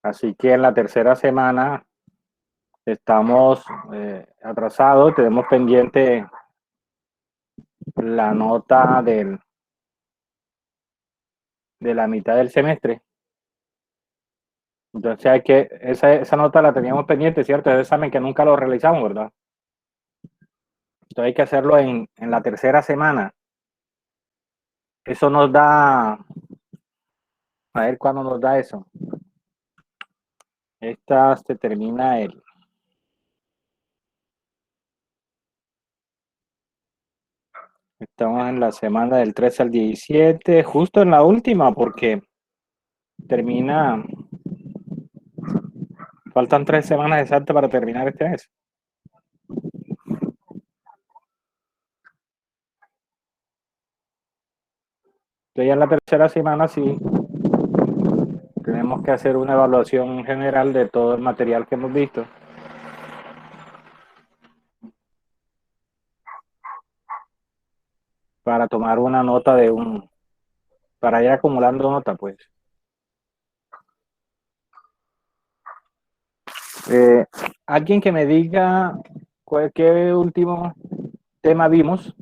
Así que en la tercera semana estamos atrasados, tenemos pendiente la nota de la mitad del semestre. Entonces esa nota la teníamos pendiente, ¿cierto? Es el examen que nunca lo realizamos, ¿verdad? Entonces hay que hacerlo en la tercera semana. Eso nos da, a ver cuándo nos da eso. Esta se termina estamos en la semana del 13 al 17, justo en la última, porque termina, faltan 3 semanas exactas para terminar este mes. Entonces ya en la tercera semana sí tenemos que hacer una evaluación general de todo el material que hemos visto. Para tomar una nota para ir acumulando nota, pues. Alguien que me diga qué último tema vimos.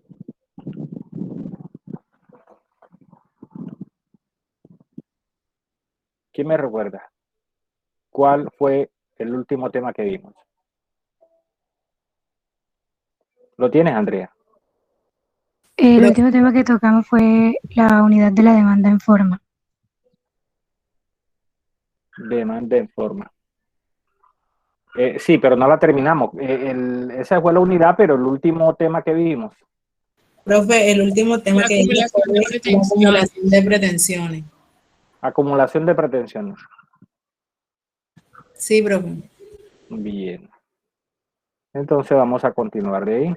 ¿Quién me recuerda? ¿Cuál fue el último tema que vimos? ¿Lo tienes, Andrea? El último tema que tocamos fue la unidad de la demanda en forma. Demanda en forma. Sí, pero no la terminamos. Esa fue la unidad, pero el último tema que vimos. Profe, el último tema que vimos fue la acumulación de pretensiones. Acumulación de pretensiones. Sí, profe. Bien. Entonces vamos a continuar de ahí.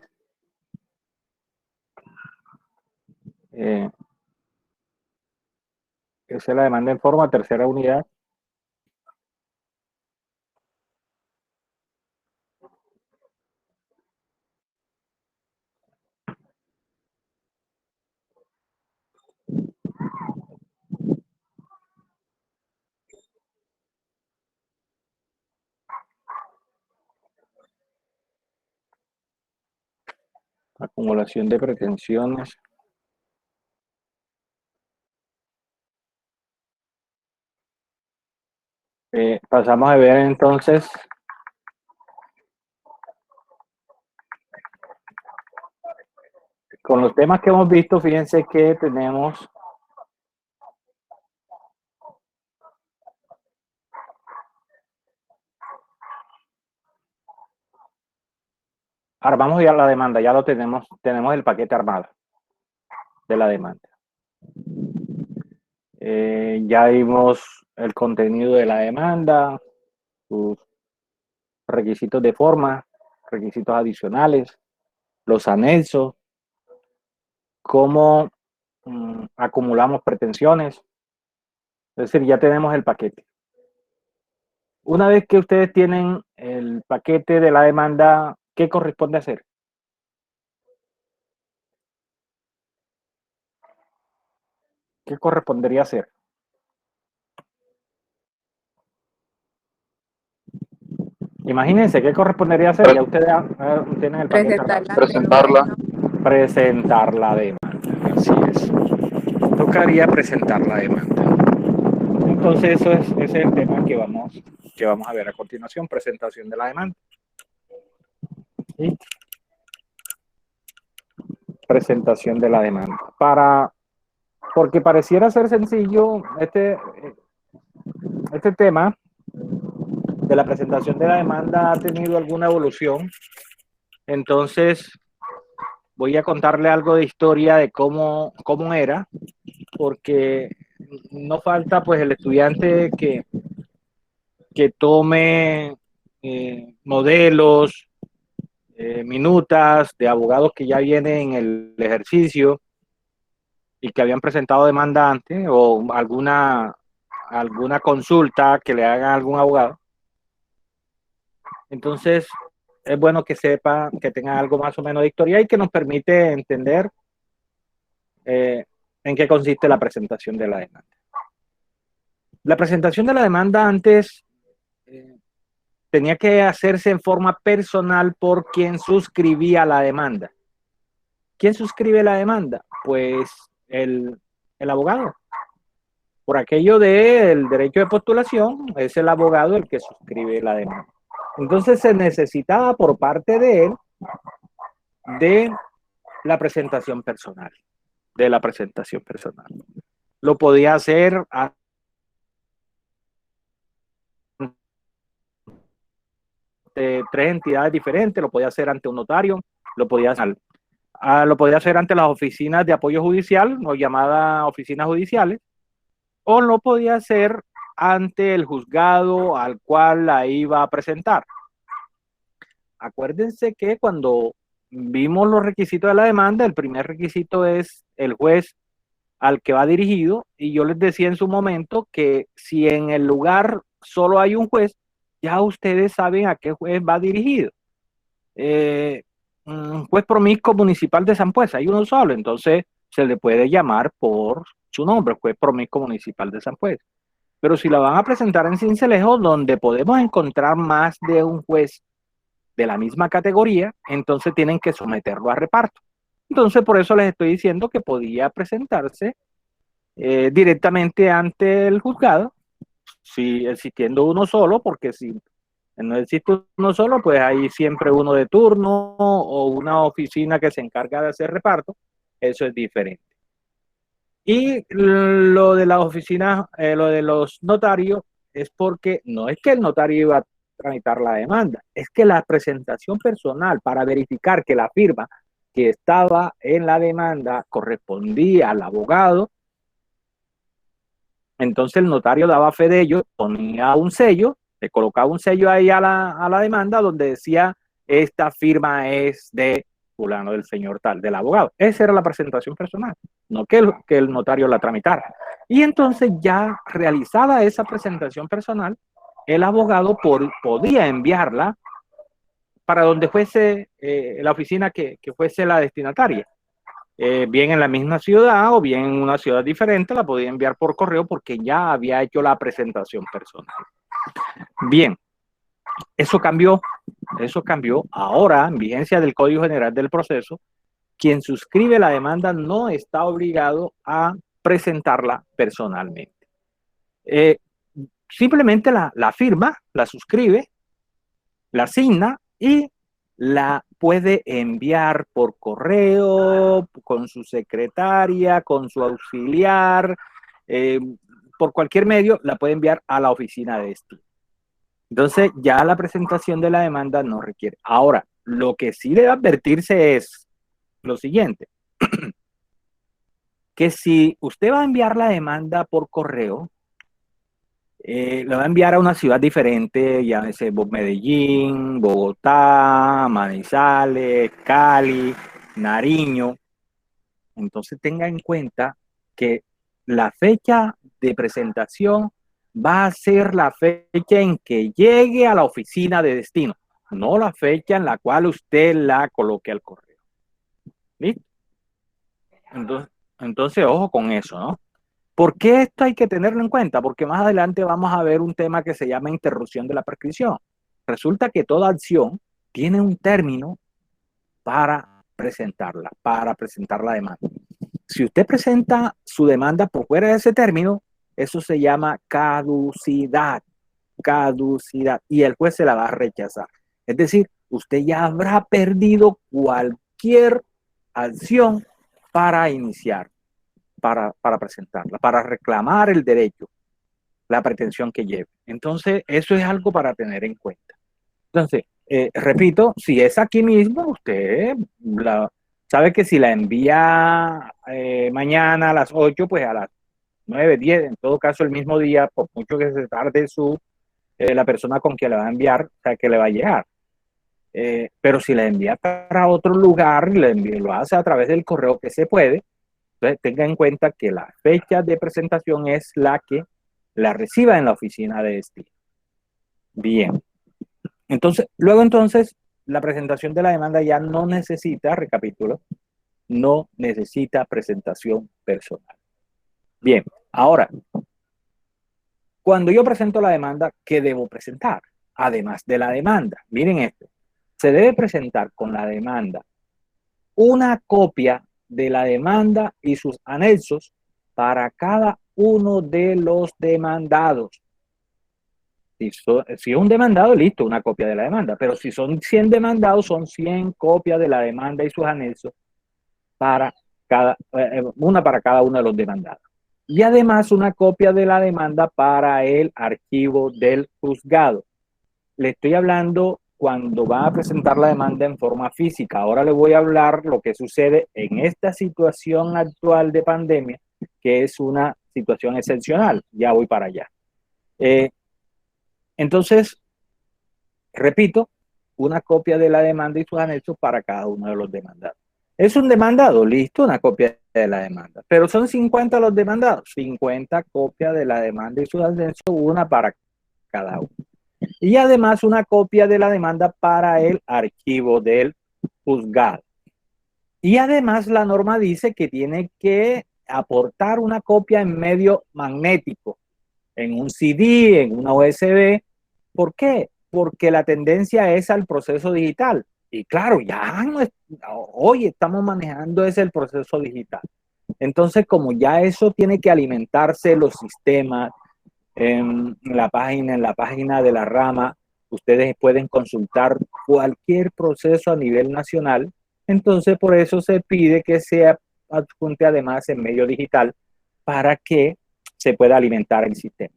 Esa es la demanda en forma, tercera unidad. Acumulación de pretensiones. Pasamos a ver entonces con los temas que hemos visto. Fíjense que tenemos armamos ya la demanda, ya lo tenemos el paquete armado de la demanda. Ya vimos el contenido de la demanda, sus requisitos de forma, requisitos adicionales, los anexos, cómo acumulamos pretensiones. Es decir, ya tenemos el paquete. Una vez que ustedes tienen el paquete de la demanda, ¿qué corresponde hacer? ¿Qué correspondería hacer? Imagínense, ¿qué correspondería hacer? Ya ustedes tienen el paquete armado. Presentar la demanda. Así es. Tocaría presentar la demanda. Entonces, ese es el tema que vamos a ver a continuación, presentación de la demanda. ¿Sí? Presentación de la demanda. Porque pareciera ser sencillo este tema de la presentación de la demanda ha tenido alguna evolución. Entonces, voy a contarle algo de historia de cómo era, porque no falta pues el estudiante que tome modelos, minutas de abogados que ya vienen en el ejercicio y que habían presentado demanda antes, o alguna consulta que le hagan a algún abogado. Entonces, es bueno que sepa, que tenga algo más o menos de historia y que nos permite entender en qué consiste la presentación de la demanda. La presentación de la demanda antes tenía que hacerse en forma personal por quien suscribía la demanda. ¿Quién suscribe la demanda? Pues el abogado. Por aquello del derecho de postulación, es el abogado el que suscribe la demanda. Entonces se necesitaba por parte de él de la presentación personal. Lo podía hacer ante tres entidades diferentes, lo podía hacer ante un notario, lo podía hacer ante las oficinas de apoyo judicial, o llamadas oficinas judiciales, o lo podía hacer ante el juzgado al cual la iba a presentar. Acuérdense que cuando vimos los requisitos de la demanda, el primer requisito es el juez al que va dirigido, y yo les decía en su momento que si en el lugar solo hay un juez, ya ustedes saben a qué juez va dirigido. Un juez promiscuo municipal de San Pues, hay uno solo, entonces se le puede llamar por su nombre, juez promiscuo municipal de San Pues. Pero si la van a presentar en Sincelejo, donde podemos encontrar más de un juez de la misma categoría, entonces tienen que someterlo a reparto. Entonces, por eso les estoy diciendo que podía presentarse directamente ante el juzgado, si existiendo uno solo, porque si no existe uno solo, pues hay siempre uno de turno o una oficina que se encarga de hacer reparto. Eso es diferente. Y lo de las oficinas, lo de los notarios, es porque no es que el notario iba a tramitar la demanda, es que la presentación personal para verificar que la firma que estaba en la demanda correspondía al abogado, entonces el notario daba fe de ello, ponía un sello, le colocaba un sello ahí a la demanda donde decía: esta firma es de fulano, del señor tal, del abogado. Esa era la presentación personal, no que el notario la tramitara. Y entonces, ya realizada esa presentación personal, el abogado podía enviarla para donde fuese la oficina que fuese la destinataria. Bien en la misma ciudad o bien en una ciudad diferente, la podía enviar por correo porque ya había hecho la presentación personal. Bien, eso cambió. Ahora, en vigencia del Código General del Proceso, quien suscribe la demanda no está obligado a presentarla personalmente. Simplemente la firma, la suscribe, la asigna y la puede enviar por correo, con su secretaria, con su auxiliar, por cualquier medio la puede enviar a la oficina de destino. Entonces, ya la presentación de la demanda no requiere. Ahora, lo que sí debe advertirse es lo siguiente, que si usted va a enviar la demanda por correo, lo va a enviar a una ciudad diferente, llámese Medellín, Bogotá, Manizales, Cali, Nariño. Entonces tenga en cuenta que la fecha de presentación va a ser la fecha en que llegue a la oficina de destino, no la fecha en la cual usted la coloque al correo. ¿Listo? Entonces, ojo con eso, ¿no? ¿Por qué esto hay que tenerlo en cuenta? Porque más adelante vamos a ver un tema que se llama interrupción de la prescripción. Resulta que toda acción tiene un término para presentar la demanda. Si usted presenta su demanda por fuera de ese término, eso se llama caducidad, y el juez se la va a rechazar. Es decir, usted ya habrá perdido cualquier acción para iniciar, para presentarla, para reclamar el derecho, la pretensión que lleve. Entonces, eso es algo para tener en cuenta. Entonces, repito, si es aquí mismo, usted sabe que si la envía mañana a las 8, pues a las 9, 10, en todo caso el mismo día, por mucho que se tarde la persona con quien la va a enviar, o sea, que le va a llegar. Pero si la envía para otro lugar, lo hace a través del correo, que se puede. Entonces, tenga en cuenta que la fecha de presentación es la que la reciba en la oficina de destino. Bien. Entonces, la presentación de la demanda ya no necesita, recapitulo, no necesita presentación personal. Bien, ahora, cuando yo presento la demanda, ¿qué debo presentar? además de la demanda. Miren esto, se debe presentar con la demanda una copia de la demanda y sus anexos para cada uno de los demandados. Si es un demandado, listo, una copia de la demanda, pero si son 100 demandados, son 100 copias de la demanda y sus anexos para una para cada uno de los demandados. Y además una copia de la demanda para el archivo del juzgado. Le estoy hablando cuando va a presentar la demanda en forma física. Ahora le voy a hablar lo que sucede en esta situación actual de pandemia, que es una situación excepcional. Ya voy para allá. Entonces, repito, una copia de la demanda y sus anexos para cada uno de los demandados. ¿Es un demandado? Listo, una copia de la demanda. Pero son 50 los demandados. 50 copias de la demanda y sus anexos, una para cada uno. Y además una copia de la demanda para el archivo del juzgado. Y además la norma dice que tiene que aportar una copia en medio magnético, en un CD, en una USB. ¿Por qué? Porque la tendencia es al proceso digital. Y claro, ya hoy estamos manejando ese el proceso digital. Entonces, como ya eso tiene que alimentarse los sistemas, en la página de la rama, ustedes pueden consultar cualquier proceso a nivel nacional. Entonces, por eso se pide que se adjunte además en medio digital para que se pueda alimentar el sistema.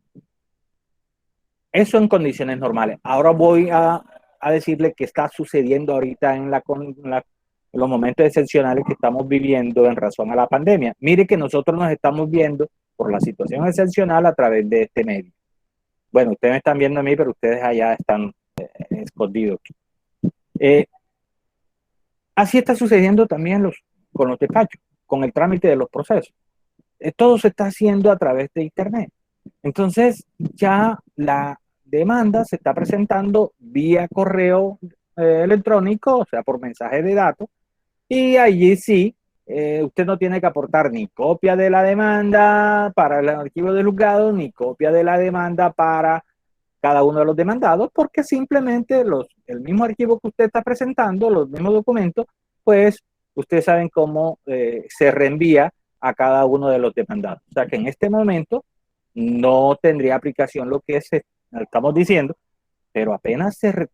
Eso en condiciones normales. Ahora voy a decirle qué está sucediendo ahorita en los momentos excepcionales que estamos viviendo en razón a la pandemia. Mire que nosotros nos estamos viendo por la situación excepcional a través de este medio. Bueno, ustedes me están viendo a mí, pero ustedes allá están escondidos. Así está sucediendo también con los despachos, con el trámite de los procesos. Todo se está haciendo a través de Internet. Entonces, ya la demanda se está presentando vía correo electrónico, o sea, por mensaje de datos, y allí sí, usted no tiene que aportar ni copia de la demanda para el archivo del juzgado, ni copia de la demanda para cada uno de los demandados, porque simplemente el mismo archivo que usted está presentando, los mismos documentos, pues ustedes saben cómo se reenvía a cada uno de los demandados. O sea que en este momento no tendría aplicación lo que estamos diciendo, pero apenas se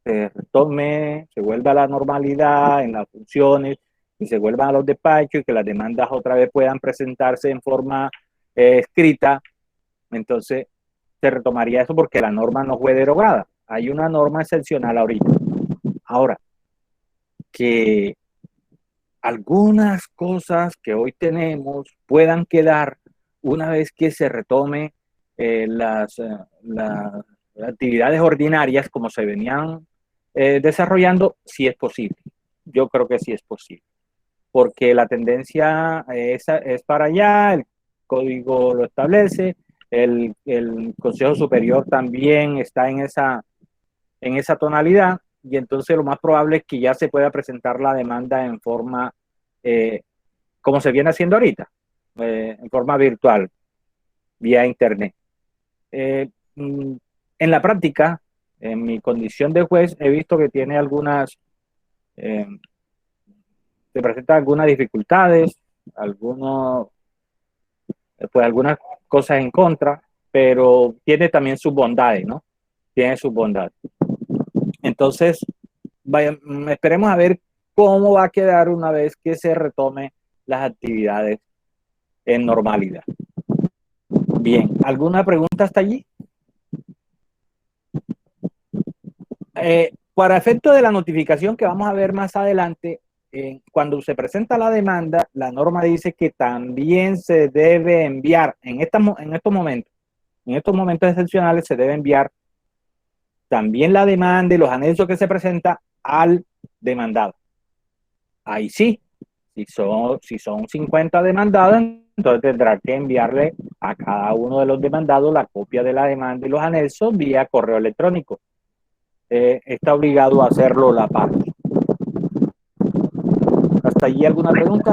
retome, se vuelva a la normalidad en las funciones y se vuelvan a los despachos y que las demandas otra vez puedan presentarse en forma escrita, entonces se retomaría eso porque la norma no fue derogada. Hay una norma excepcional ahorita. Ahora, que algunas cosas que hoy tenemos puedan quedar una vez que se retome las actividades ordinarias como se venían desarrollando, sí es posible. Yo creo que sí es posible. Porque la tendencia es para allá, el código lo establece, el Consejo Superior también está en esa tonalidad, y entonces lo más probable es que ya se pueda presentar la demanda en forma, como se viene haciendo ahorita, en forma virtual, vía internet. En la práctica, en mi condición de juez, he visto que tiene se presentan algunas dificultades, algunas cosas en contra, pero tiene también sus bondades, ¿no? Tiene sus bondades. Entonces, esperemos a ver cómo va a quedar una vez que se retome las actividades en normalidad. Bien, ¿alguna pregunta hasta allí? Para efecto de la notificación que vamos a ver más adelante, cuando se presenta la demanda, la norma dice que también se debe enviar, en estos momentos excepcionales, se debe enviar también la demanda y los anexos que se presenta al demandado. Ahí sí, si son 50 demandados, entonces tendrá que enviarle a cada uno de los demandados la copia de la demanda y los anexos vía correo electrónico. Está obligado a hacerlo la parte. ¿Hasta allí alguna pregunta?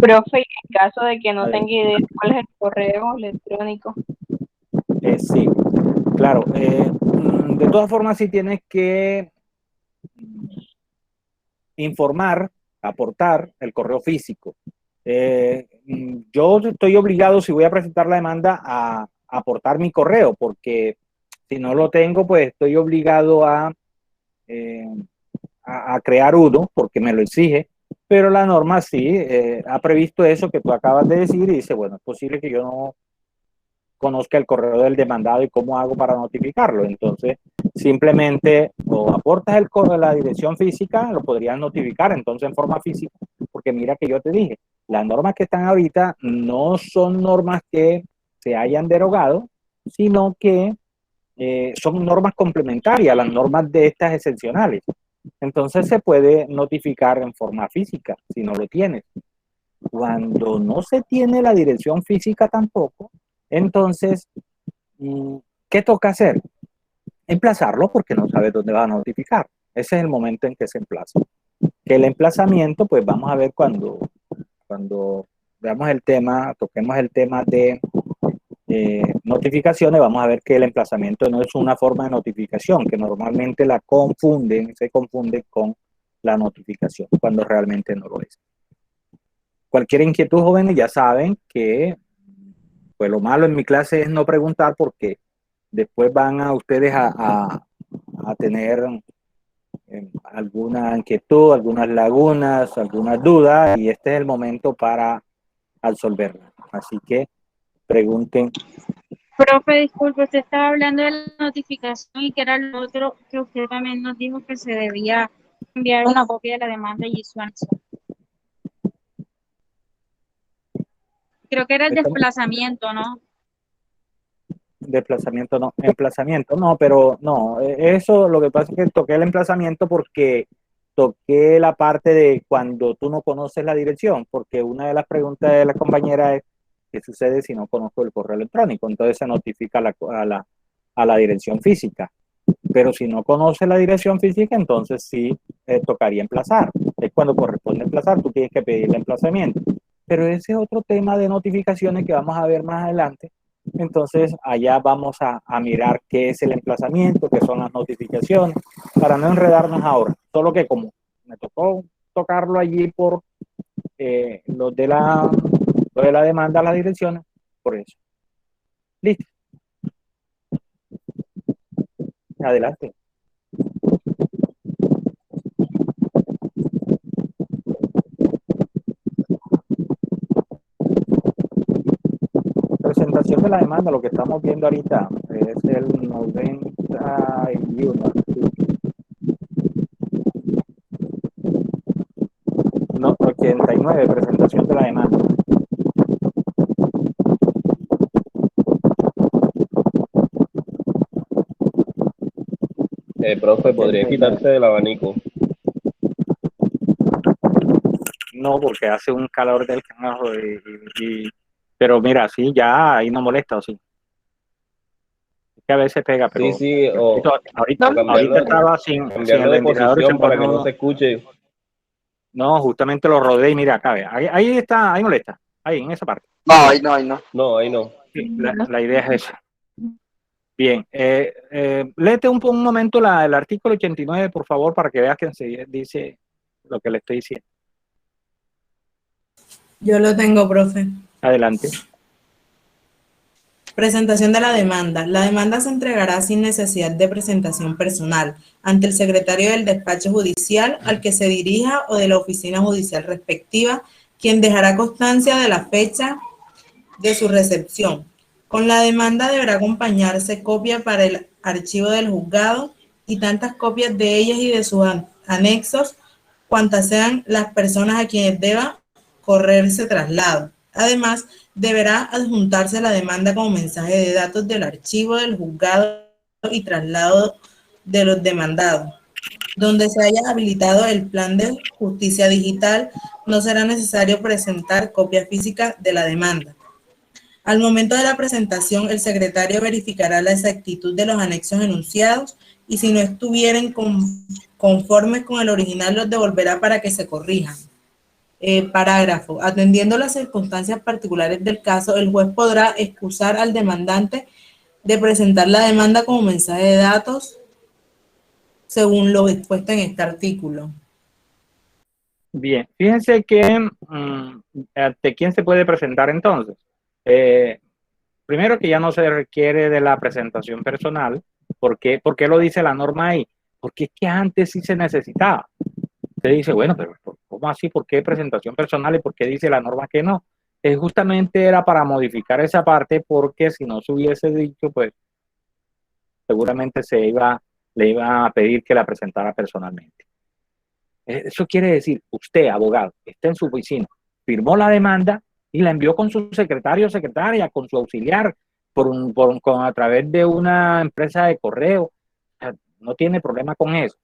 Profe, en caso de que no tenga idea cuál es el correo electrónico. Sí, claro. De De todas formas, sí tienes que informar, aportar el correo físico. Yo estoy obligado, si voy a presentar la demanda, a aportar mi correo, porque si no lo tengo, pues estoy obligado a crear uno, porque me lo exige, pero la norma sí ha previsto eso que tú acabas de decir y dice, bueno, es posible que yo no conozca el correo del demandado y cómo hago para notificarlo. Entonces, simplemente o aportas el correo, la dirección física, lo podrías notificar entonces en forma física, porque mira que yo te dije, las normas que están ahorita no son normas que se hayan derogado, sino que son normas complementarias a las normas de estas excepcionales. Entonces se puede notificar en forma física si no lo tienes. Cuando no se tiene la dirección física tampoco, entonces, ¿qué toca hacer? Emplazarlo porque no sabes dónde va a notificar. Ese es el momento en que se emplaza. Que el emplazamiento, pues vamos a ver cuando veamos el tema, toquemos el tema de notificaciones, vamos a ver que el emplazamiento no es una forma de notificación, que normalmente se confunde con la notificación, cuando realmente no lo es. Cualquier inquietud, jóvenes, ya saben que pues lo malo en mi clase es no preguntar, porque después van a ustedes a tener alguna inquietud, algunas lagunas, algunas dudas, y este es el momento para absolverlas. Así que pregunten. Profe, disculpe, usted estaba hablando de la notificación y que era lo otro que usted también nos dijo que se debía enviar una copia de la demanda y su anexo. Creo que era el desplazamiento, ¿no? Desplazamiento no, emplazamiento no, pero no, eso lo que pasa es que toqué el emplazamiento porque toqué la parte de cuando tú no conoces la dirección, porque una de las preguntas de la compañera es ¿qué sucede si no conozco el correo electrónico? Entonces se notifica a la dirección física, pero si no conoces la dirección física, entonces sí tocaría emplazar. Es cuando corresponde emplazar, tú tienes que pedir el emplazamiento, pero ese es otro tema de notificaciones que vamos a ver más adelante. Entonces allá vamos a mirar qué es el emplazamiento, qué son las notificaciones, para no enredarnos ahora. Solo que como me tocó tocarlo allí por lo de la demanda, las direcciones, por eso. Listo. Adelante. Presentación de la demanda, lo que estamos viendo ahorita es el 91. No, 89, presentación de la demanda. Profe, ¿podría quitarse el abanico? No, porque hace un calor del carajo pero mira, sí, ya ahí no molesta, ¿o sí? Es que a veces pega, pero Sí, o ahorita estaba sin el de ventilador y posición para que no se escuche. No, justamente lo rodeé y mira, acá, ahí está, ahí molesta, ahí en esa parte. No, ahí no, ahí no. No, ahí no. Sí, la idea es esa. Bien, léete un momento el artículo 89, por favor, para que veas que enseguida dice lo que le estoy diciendo. Yo lo tengo, profe. Adelante. Presentación de la demanda. La demanda se entregará sin necesidad de presentación personal ante el secretario del despacho judicial al que se dirija o de la oficina judicial respectiva, quien dejará constancia de la fecha de su recepción. Con la demanda deberá acompañarse copia para el archivo del juzgado y tantas copias de ellas y de sus anexos cuantas sean las personas a quienes deba correrse traslado. Además, deberá adjuntarse la demanda como mensaje de datos del archivo del juzgado y traslado de los demandados. Donde se haya habilitado el plan de justicia digital, no será necesario presentar copia física de la demanda. Al momento de la presentación, el secretario verificará la exactitud de los anexos enunciados y si no estuvieran conformes con el original, los devolverá para que se corrijan. Parágrafo. Atendiendo las circunstancias particulares del caso, el juez podrá excusar al demandante de presentar la demanda como mensaje de datos según lo dispuesto en este artículo. Bien, fíjense que ¿ante quién se puede presentar entonces? Primero que ya no se requiere de la presentación personal. ¿Por qué lo dice la norma ahí? Porque es que antes sí se necesitaba. Usted dice, bueno, pero ¿cómo así? ¿Por qué presentación personal y por qué dice la norma que no? Justamente era para modificar esa parte, porque si no se hubiese dicho, pues seguramente le iba a pedir que la presentara personalmente. Eso quiere decir, usted, abogado, está en su oficina, firmó la demanda y la envió con su secretario o secretaria, con su auxiliar, a través de una empresa de correo. O sea, no tiene problema con eso.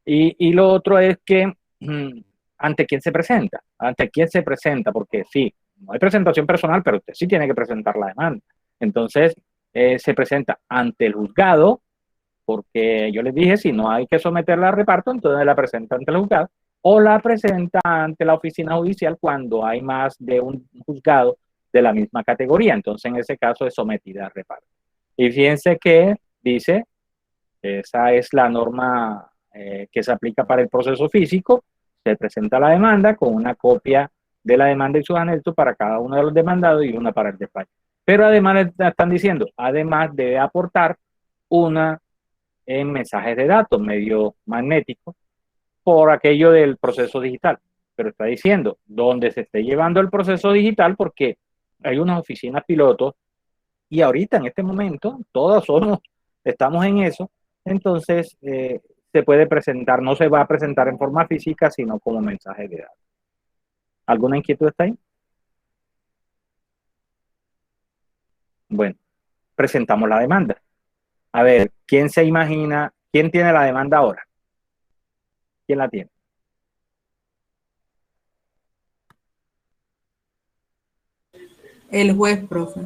Y lo otro es que, ¿ante quién se presenta? ¿Ante quién se presenta? Porque sí, no hay presentación personal, pero usted sí tiene que presentar la demanda. Entonces, se presenta ante el juzgado, porque yo les dije, si no hay que someterla a reparto, entonces la presenta ante el juzgado, o la presenta ante la oficina judicial cuando hay más de un juzgado de la misma categoría. Entonces, en ese caso es sometida a reparto. Y fíjense que dice, esa es la norma que se aplica para el proceso físico. Se presenta la demanda con una copia de la demanda y sus anexos para cada uno de los demandados y una para el despacho. Pero además están diciendo, además debe aportar una en mensajes de datos, medio magnético, por aquello del proceso digital. Pero está diciendo dónde se esté llevando el proceso digital, porque hay unas oficinas pilotos y ahorita en este momento todas estamos en eso. Entonces se puede presentar, no se va a presentar en forma física, sino como mensaje de datos. ¿Alguna inquietud está ahí? Bueno, presentamos la demanda. A ver, ¿quién se imagina? ¿Quién tiene la demanda ahora? ¿Quién la tiene? El juez, profe.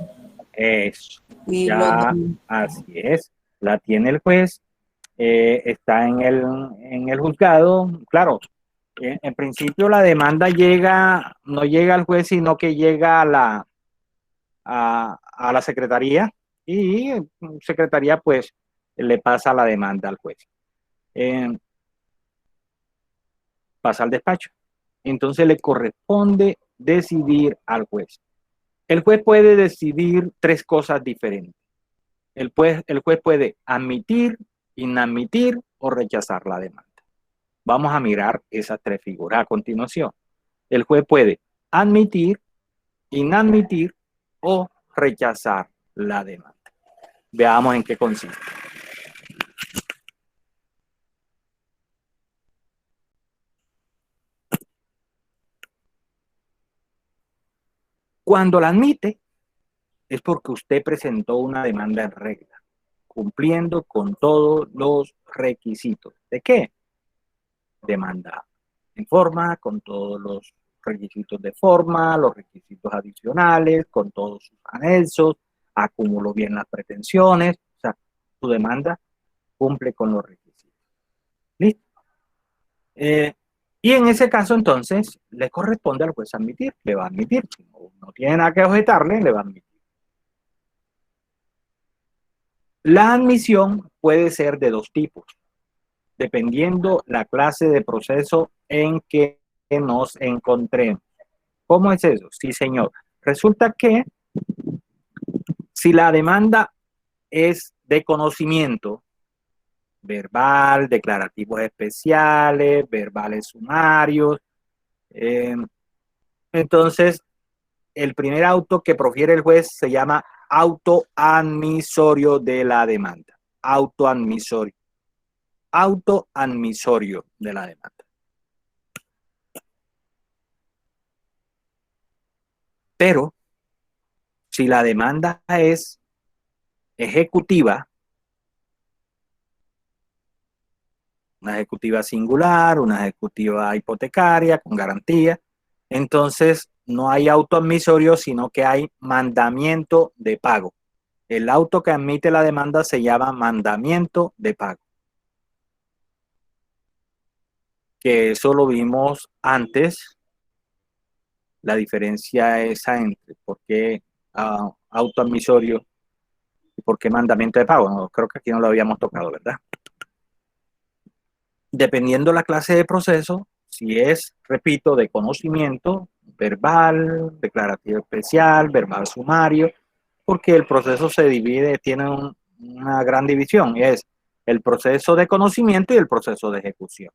Eso, Y ya, así es. La tiene el juez, está en el juzgado. Claro, en principio la demanda no llega al juez, sino que llega a la secretaría, y secretaría pues le pasa la demanda al juez. Pasa al despacho. Entonces le corresponde decidir al juez. El juez puede decidir tres cosas diferentes. El juez puede admitir, inadmitir o rechazar la demanda. Vamos a mirar esas tres figuras a continuación. El juez puede admitir, inadmitir o rechazar la demanda. Veamos en qué consiste. Cuando la admite, es porque usted presentó una demanda en regla, cumpliendo con todos los requisitos. ¿De qué? Demanda en forma, con todos los requisitos de forma, los requisitos adicionales, con todos sus anexos, acumuló bien las pretensiones, o sea, su demanda cumple con los requisitos. ¿Listo? Y en ese caso, entonces, le corresponde al juez admitir, le va a admitir. Si no tiene nada que objetarle, le va a admitir. La admisión puede ser de dos tipos, dependiendo la clase de proceso en que nos encontremos. ¿Cómo es eso? Sí, señor. Resulta que si la demanda es de conocimiento, verbal, declarativos especiales, verbales sumarios, entonces el primer auto que profiere el juez se llama auto admisorio de la demanda. Auto admisorio de la demanda. Pero si la demanda es ejecutiva, una ejecutiva singular, una ejecutiva hipotecaria con garantía, entonces no hay auto admisorio, sino que hay mandamiento de pago. El auto que admite la demanda se llama mandamiento de pago. Que eso lo vimos antes, la diferencia esa entre por qué auto admisorio y por qué mandamiento de pago. No, creo que aquí no lo habíamos tocado, ¿verdad? dependiendo la clase de proceso, si es, repito, de conocimiento, verbal, declarativo especial, verbal sumario, porque el proceso se divide, tiene una gran división, y es el proceso de conocimiento y el proceso de ejecución.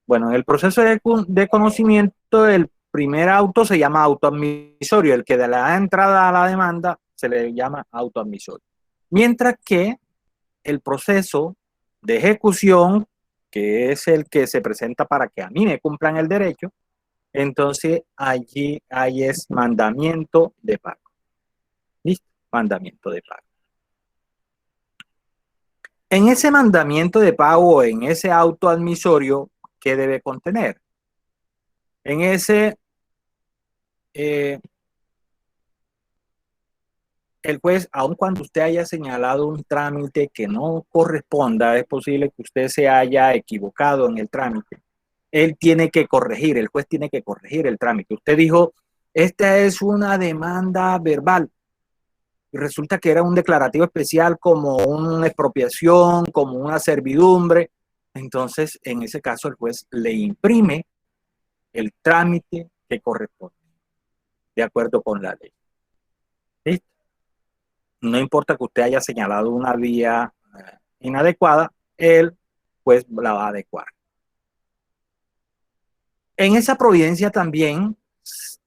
Bueno, en el proceso de conocimiento, el primer auto se llama autoadmisorio, el que de la entrada a la demanda se le llama autoadmisorio. Mientras que el proceso de ejecución, que es el que se presenta para que a mí me cumplan el derecho, entonces allí es mandamiento de pago. ¿Listo? Mandamiento de pago. En ese mandamiento de pago, en ese autoadmisorio, ¿qué debe contener? En ese, el juez, aun cuando usted haya señalado un trámite que no corresponda, es posible que usted se haya equivocado en el trámite. Él tiene que corregir, el juez tiene que corregir el trámite. Usted dijo, esta es una demanda verbal. Y resulta que era un declarativo especial como una expropiación, como una servidumbre. Entonces, en ese caso, el juez le imprime el trámite que corresponde, de acuerdo con la ley. ¿Listo? No importa que usted haya señalado una vía inadecuada, el juez la va a adecuar. En esa providencia también,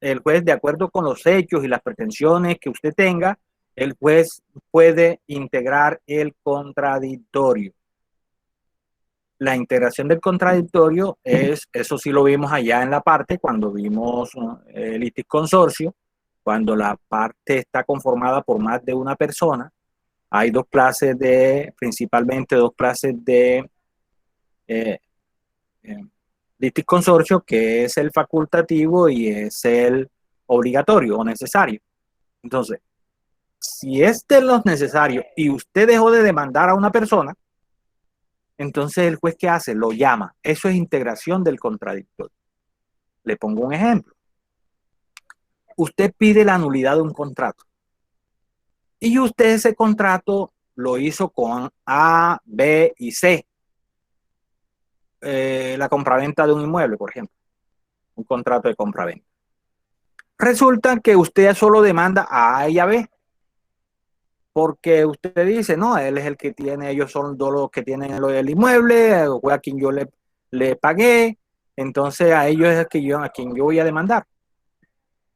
el juez, de acuerdo con los hechos y las pretensiones que usted tenga, el juez puede integrar el contradictorio. La integración del contradictorio es, eso sí lo vimos allá en la parte, cuando vimos el litisconsorcio, cuando la parte está conformada por más de una persona. Hay dos clases principalmente dos clases de litisconsorcio, que es el facultativo y es el obligatorio o necesario. Entonces, si es de los necesarios y usted dejó de demandar a una persona, entonces el juez, ¿qué hace? Lo llama. Eso es integración del contradictorio. Le pongo un ejemplo. Usted pide la nulidad de un contrato y usted ese contrato lo hizo con A, B y C. La compraventa de un inmueble, por ejemplo. Un contrato de compraventa. Resulta que usted solo demanda a A y a B. Porque usted dice, no, él es el que tiene, ellos son los que tienen el inmueble, fue a quien yo le pagué, entonces a ellos es a quien yo voy a demandar.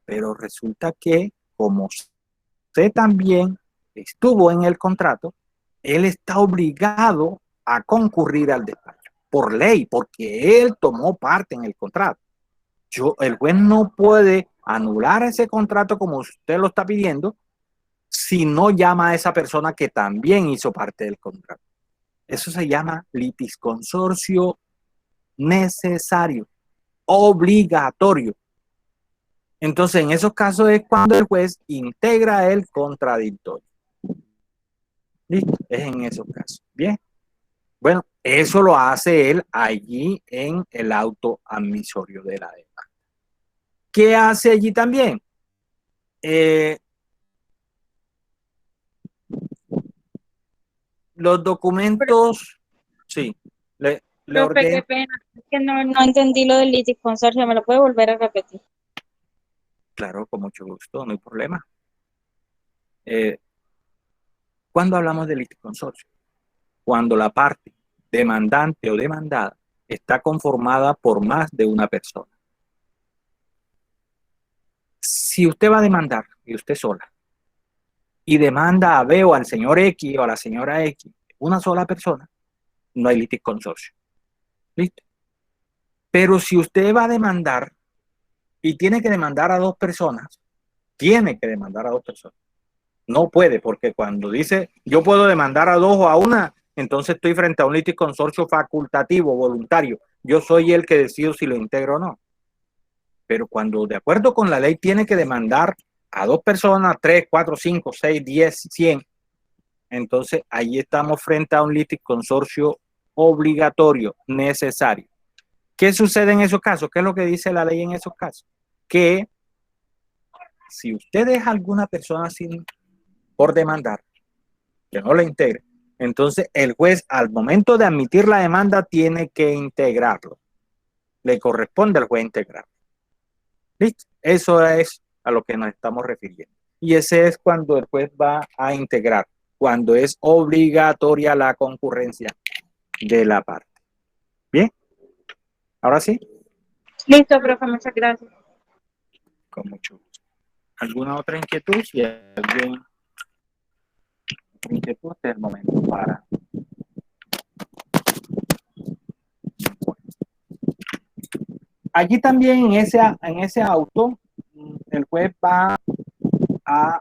Pero resulta que, como usted también estuvo en el contrato, él está obligado a concurrir al despacho, por ley, porque él tomó parte en el contrato. El juez no puede anular ese contrato como usted lo está pidiendo, si no llama a esa persona que también hizo parte del contrato. Eso se llama litisconsorcio necesario, obligatorio. Entonces, en esos casos es cuando el juez integra el contradictorio. ¿Listo? Es en esos casos. Bien. Bueno, eso lo hace él allí en el auto admisorio de la demanda. ¿Qué hace allí también? Los documentos, sí, le Profe, qué ordeno. pena. Es que no entendí lo del litisconsorcio. ¿Me lo puede volver a repetir? Claro, con mucho gusto, no hay problema. ¿Cuándo hablamos de litisconsorcio? Cuando la parte demandante o demandada está conformada por más de una persona. Si usted va a demandar, y usted sola, y demanda a B o al señor X o a la señora X, una sola persona, no hay litisconsorcio. ¿Listo? Pero si usted va a demandar y tiene que demandar a dos personas, no puede, porque cuando dice yo puedo demandar a dos o a una, entonces estoy frente a un litisconsorcio facultativo, voluntario. Yo soy el que decido si lo integro o no. Pero cuando de acuerdo con la ley tiene que demandar a dos personas, 3, 4, 5, 6, 10, 100, entonces ahí estamos frente a un litisconsorcio obligatorio, necesario. ¿Qué sucede en esos casos? ¿Qué es lo que dice la ley en esos casos? Que si usted deja a alguna persona por demandar, que no la integre, Entonces, el juez al momento de admitir la demanda tiene que integrarlo. Le corresponde al juez integrar. ¿Listo? Eso es a lo que nos estamos refiriendo. Y ese es cuando el juez va a integrar, cuando es obligatoria la concurrencia de la parte. ¿Bien? ¿Ahora sí? Listo, profe, muchas gracias. Con mucho gusto. ¿Alguna otra inquietud? Si alguien inquietud, este es el momento para... Allí también en ese auto, el juez va a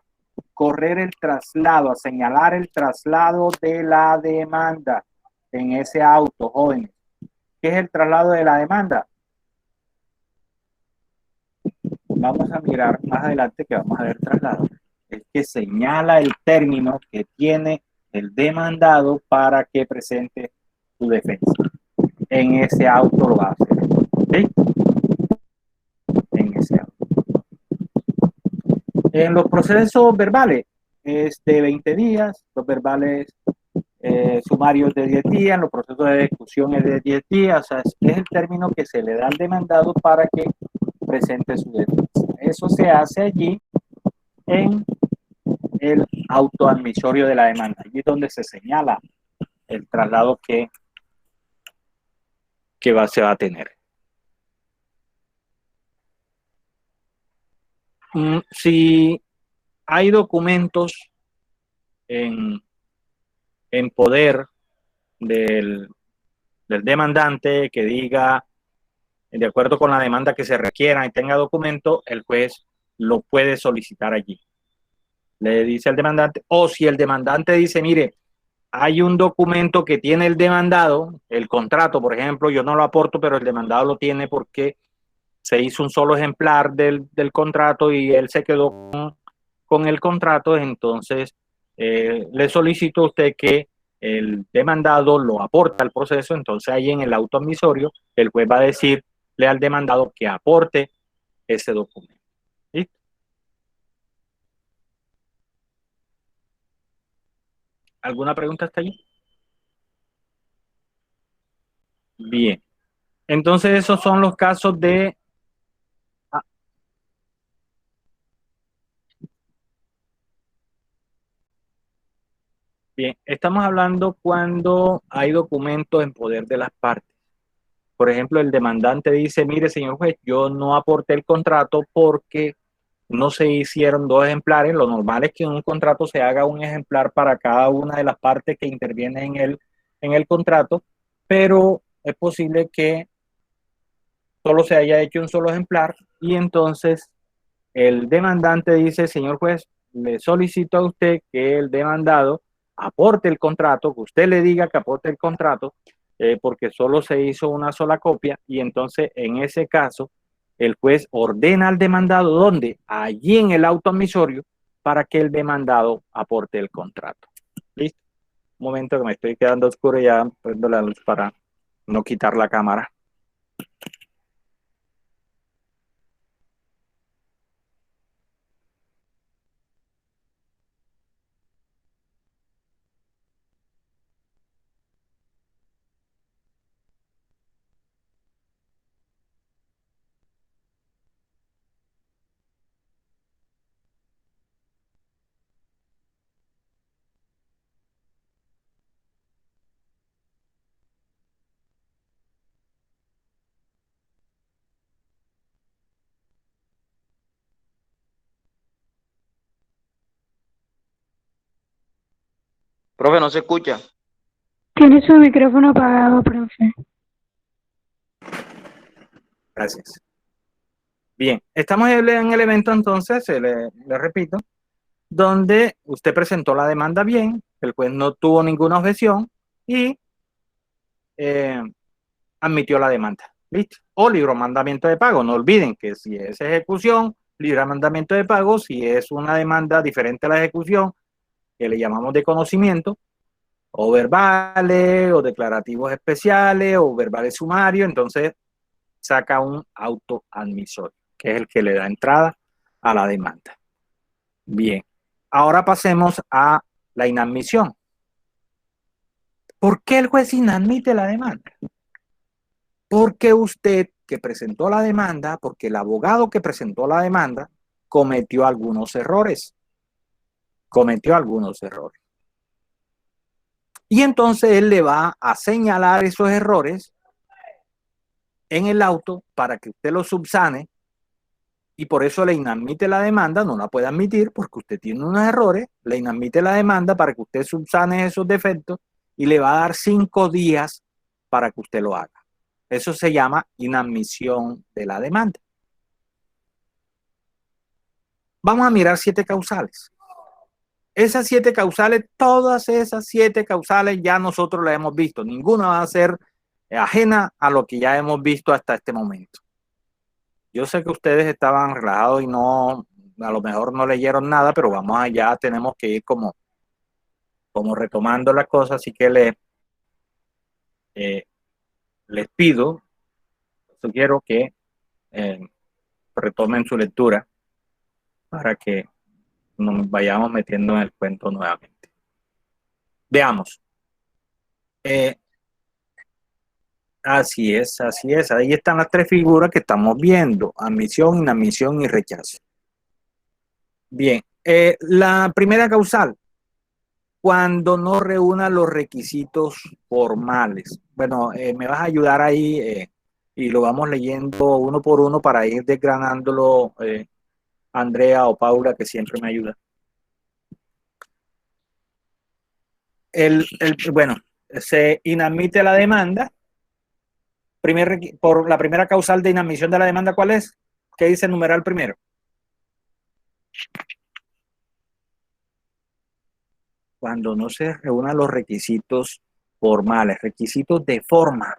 correr el traslado, a señalar el traslado de la demanda en ese auto, jóvenes. ¿Qué es el traslado de la demanda? Vamos a mirar más adelante que vamos a ver traslado. Es que señala el término que tiene el demandado para que presente su defensa. En ese auto lo va a hacer. ¿Sí? En ese auto. En los procesos verbales es de 20 días, los verbales sumarios de 10 días, los procesos de discusión es de 10 días, o sea, es el término que se le da al demandado para que presente su defensa. Eso se hace allí en el autoadmisorio de la demanda, allí es donde se señala el traslado que se va a tener. Si hay documentos en poder del demandante que diga, de acuerdo con la demanda que se requiera y tenga documento, el juez lo puede solicitar allí. Le dice al demandante, o si el demandante dice, mire, hay un documento que tiene el demandado, el contrato, por ejemplo, yo no lo aporto, pero el demandado lo tiene porque se hizo un solo ejemplar del contrato y él se quedó con el contrato, entonces le solicito a usted que el demandado lo aporta al proceso, entonces ahí en el auto admisorio el juez va a decirle al demandado que aporte ese documento. ¿Listo? ¿Alguna pregunta hasta allí? Bien. Entonces esos son los casos de... Bien, estamos hablando cuando hay documentos en poder de las partes. Por ejemplo, el demandante dice, mire, señor juez, yo no aporté el contrato porque no se hicieron dos ejemplares. Lo normal es que en un contrato se haga un ejemplar para cada una de las partes que intervienen en el contrato, pero es posible que solo se haya hecho un solo ejemplar y entonces el demandante dice, señor juez, le solicito a usted que el demandado aporte el contrato, que usted le diga que aporte el contrato, porque solo se hizo una sola copia y entonces en ese caso el juez ordena al demandado ¿dónde? Allí en el auto admisorio para que el demandado aporte el contrato. ¿Listo? Un momento que me estoy quedando oscuro, ya prendo la luz para no quitar la cámara. Profe, no se escucha. Tiene su micrófono apagado, profe. Gracias. Bien, estamos en el evento entonces, le repito, donde usted presentó la demanda bien, el juez no tuvo ninguna objeción y admitió la demanda. ¿Listo? O libró mandamiento de pago. No olviden que si es ejecución, libra mandamiento de pago. Si es una demanda diferente a la ejecución, que le llamamos de conocimiento, o verbales, o declarativos especiales, o verbales sumarios, entonces saca un auto admisorio, que es el que le da entrada a la demanda. Bien, ahora pasemos a la inadmisión. ¿Por qué el juez inadmite la demanda? Porque usted que presentó la demanda, porque el abogado que presentó la demanda cometió algunos errores. Cometió algunos errores. Y entonces él le va a señalar esos errores en el auto para que usted lo subsane, y por eso le inadmite la demanda. No la puede admitir porque usted tiene unos errores, le inadmite la demanda para que usted subsane esos defectos y le va a dar 5 días para que usted lo haga. Eso se llama inadmisión de la demanda. Vamos a mirar 7 causales. Esas 7 causales, todas esas 7 causales ya nosotros las hemos visto. Ninguna va a ser ajena a lo que ya hemos visto hasta este momento. Yo sé que ustedes estaban relajados y no, a lo mejor no leyeron nada, pero vamos allá, tenemos que ir como retomando las cosas, así que les pido, sugiero que retomen su lectura para que nos vayamos metiendo en el cuento nuevamente. Veamos. Así es, así es. Ahí están las 3 figuras que estamos viendo: admisión, inadmisión y rechazo. Bien, la primera causal, cuando no reúna los requisitos formales. Bueno, me vas a ayudar ahí y lo vamos leyendo uno por uno para ir desgranándolo, Andrea o Paula, que siempre me ayuda. Bueno, se inadmite la demanda. Por la primera causal de inadmisión de la demanda, ¿cuál es? ¿Qué dice el numeral primero? Cuando no se reúnan los requisitos formales, requisitos de forma,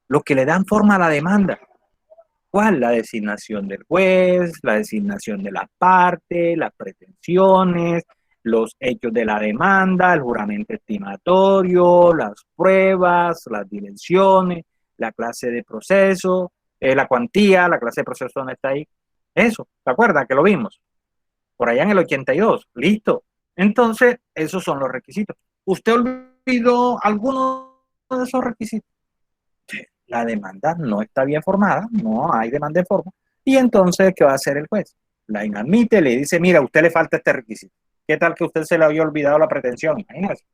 los que le dan forma a la demanda. ¿Cuál? La designación del juez, la designación de las partes, las pretensiones, los hechos de la demanda, el juramento estimatorio, las pruebas, las dimensiones, la clase de proceso, la cuantía, la clase de proceso donde está ahí. Eso, ¿te acuerdas que lo vimos? Por allá en el 82, listo. Entonces, esos son los requisitos. ¿Usted olvidó alguno de esos requisitos? La demanda no está bien formada, no hay demanda de forma, y entonces, ¿qué va a hacer el juez? La inadmite, le dice, mira, a usted le falta este requisito. ¿Qué tal que usted se le había olvidado la pretensión? Imagínese.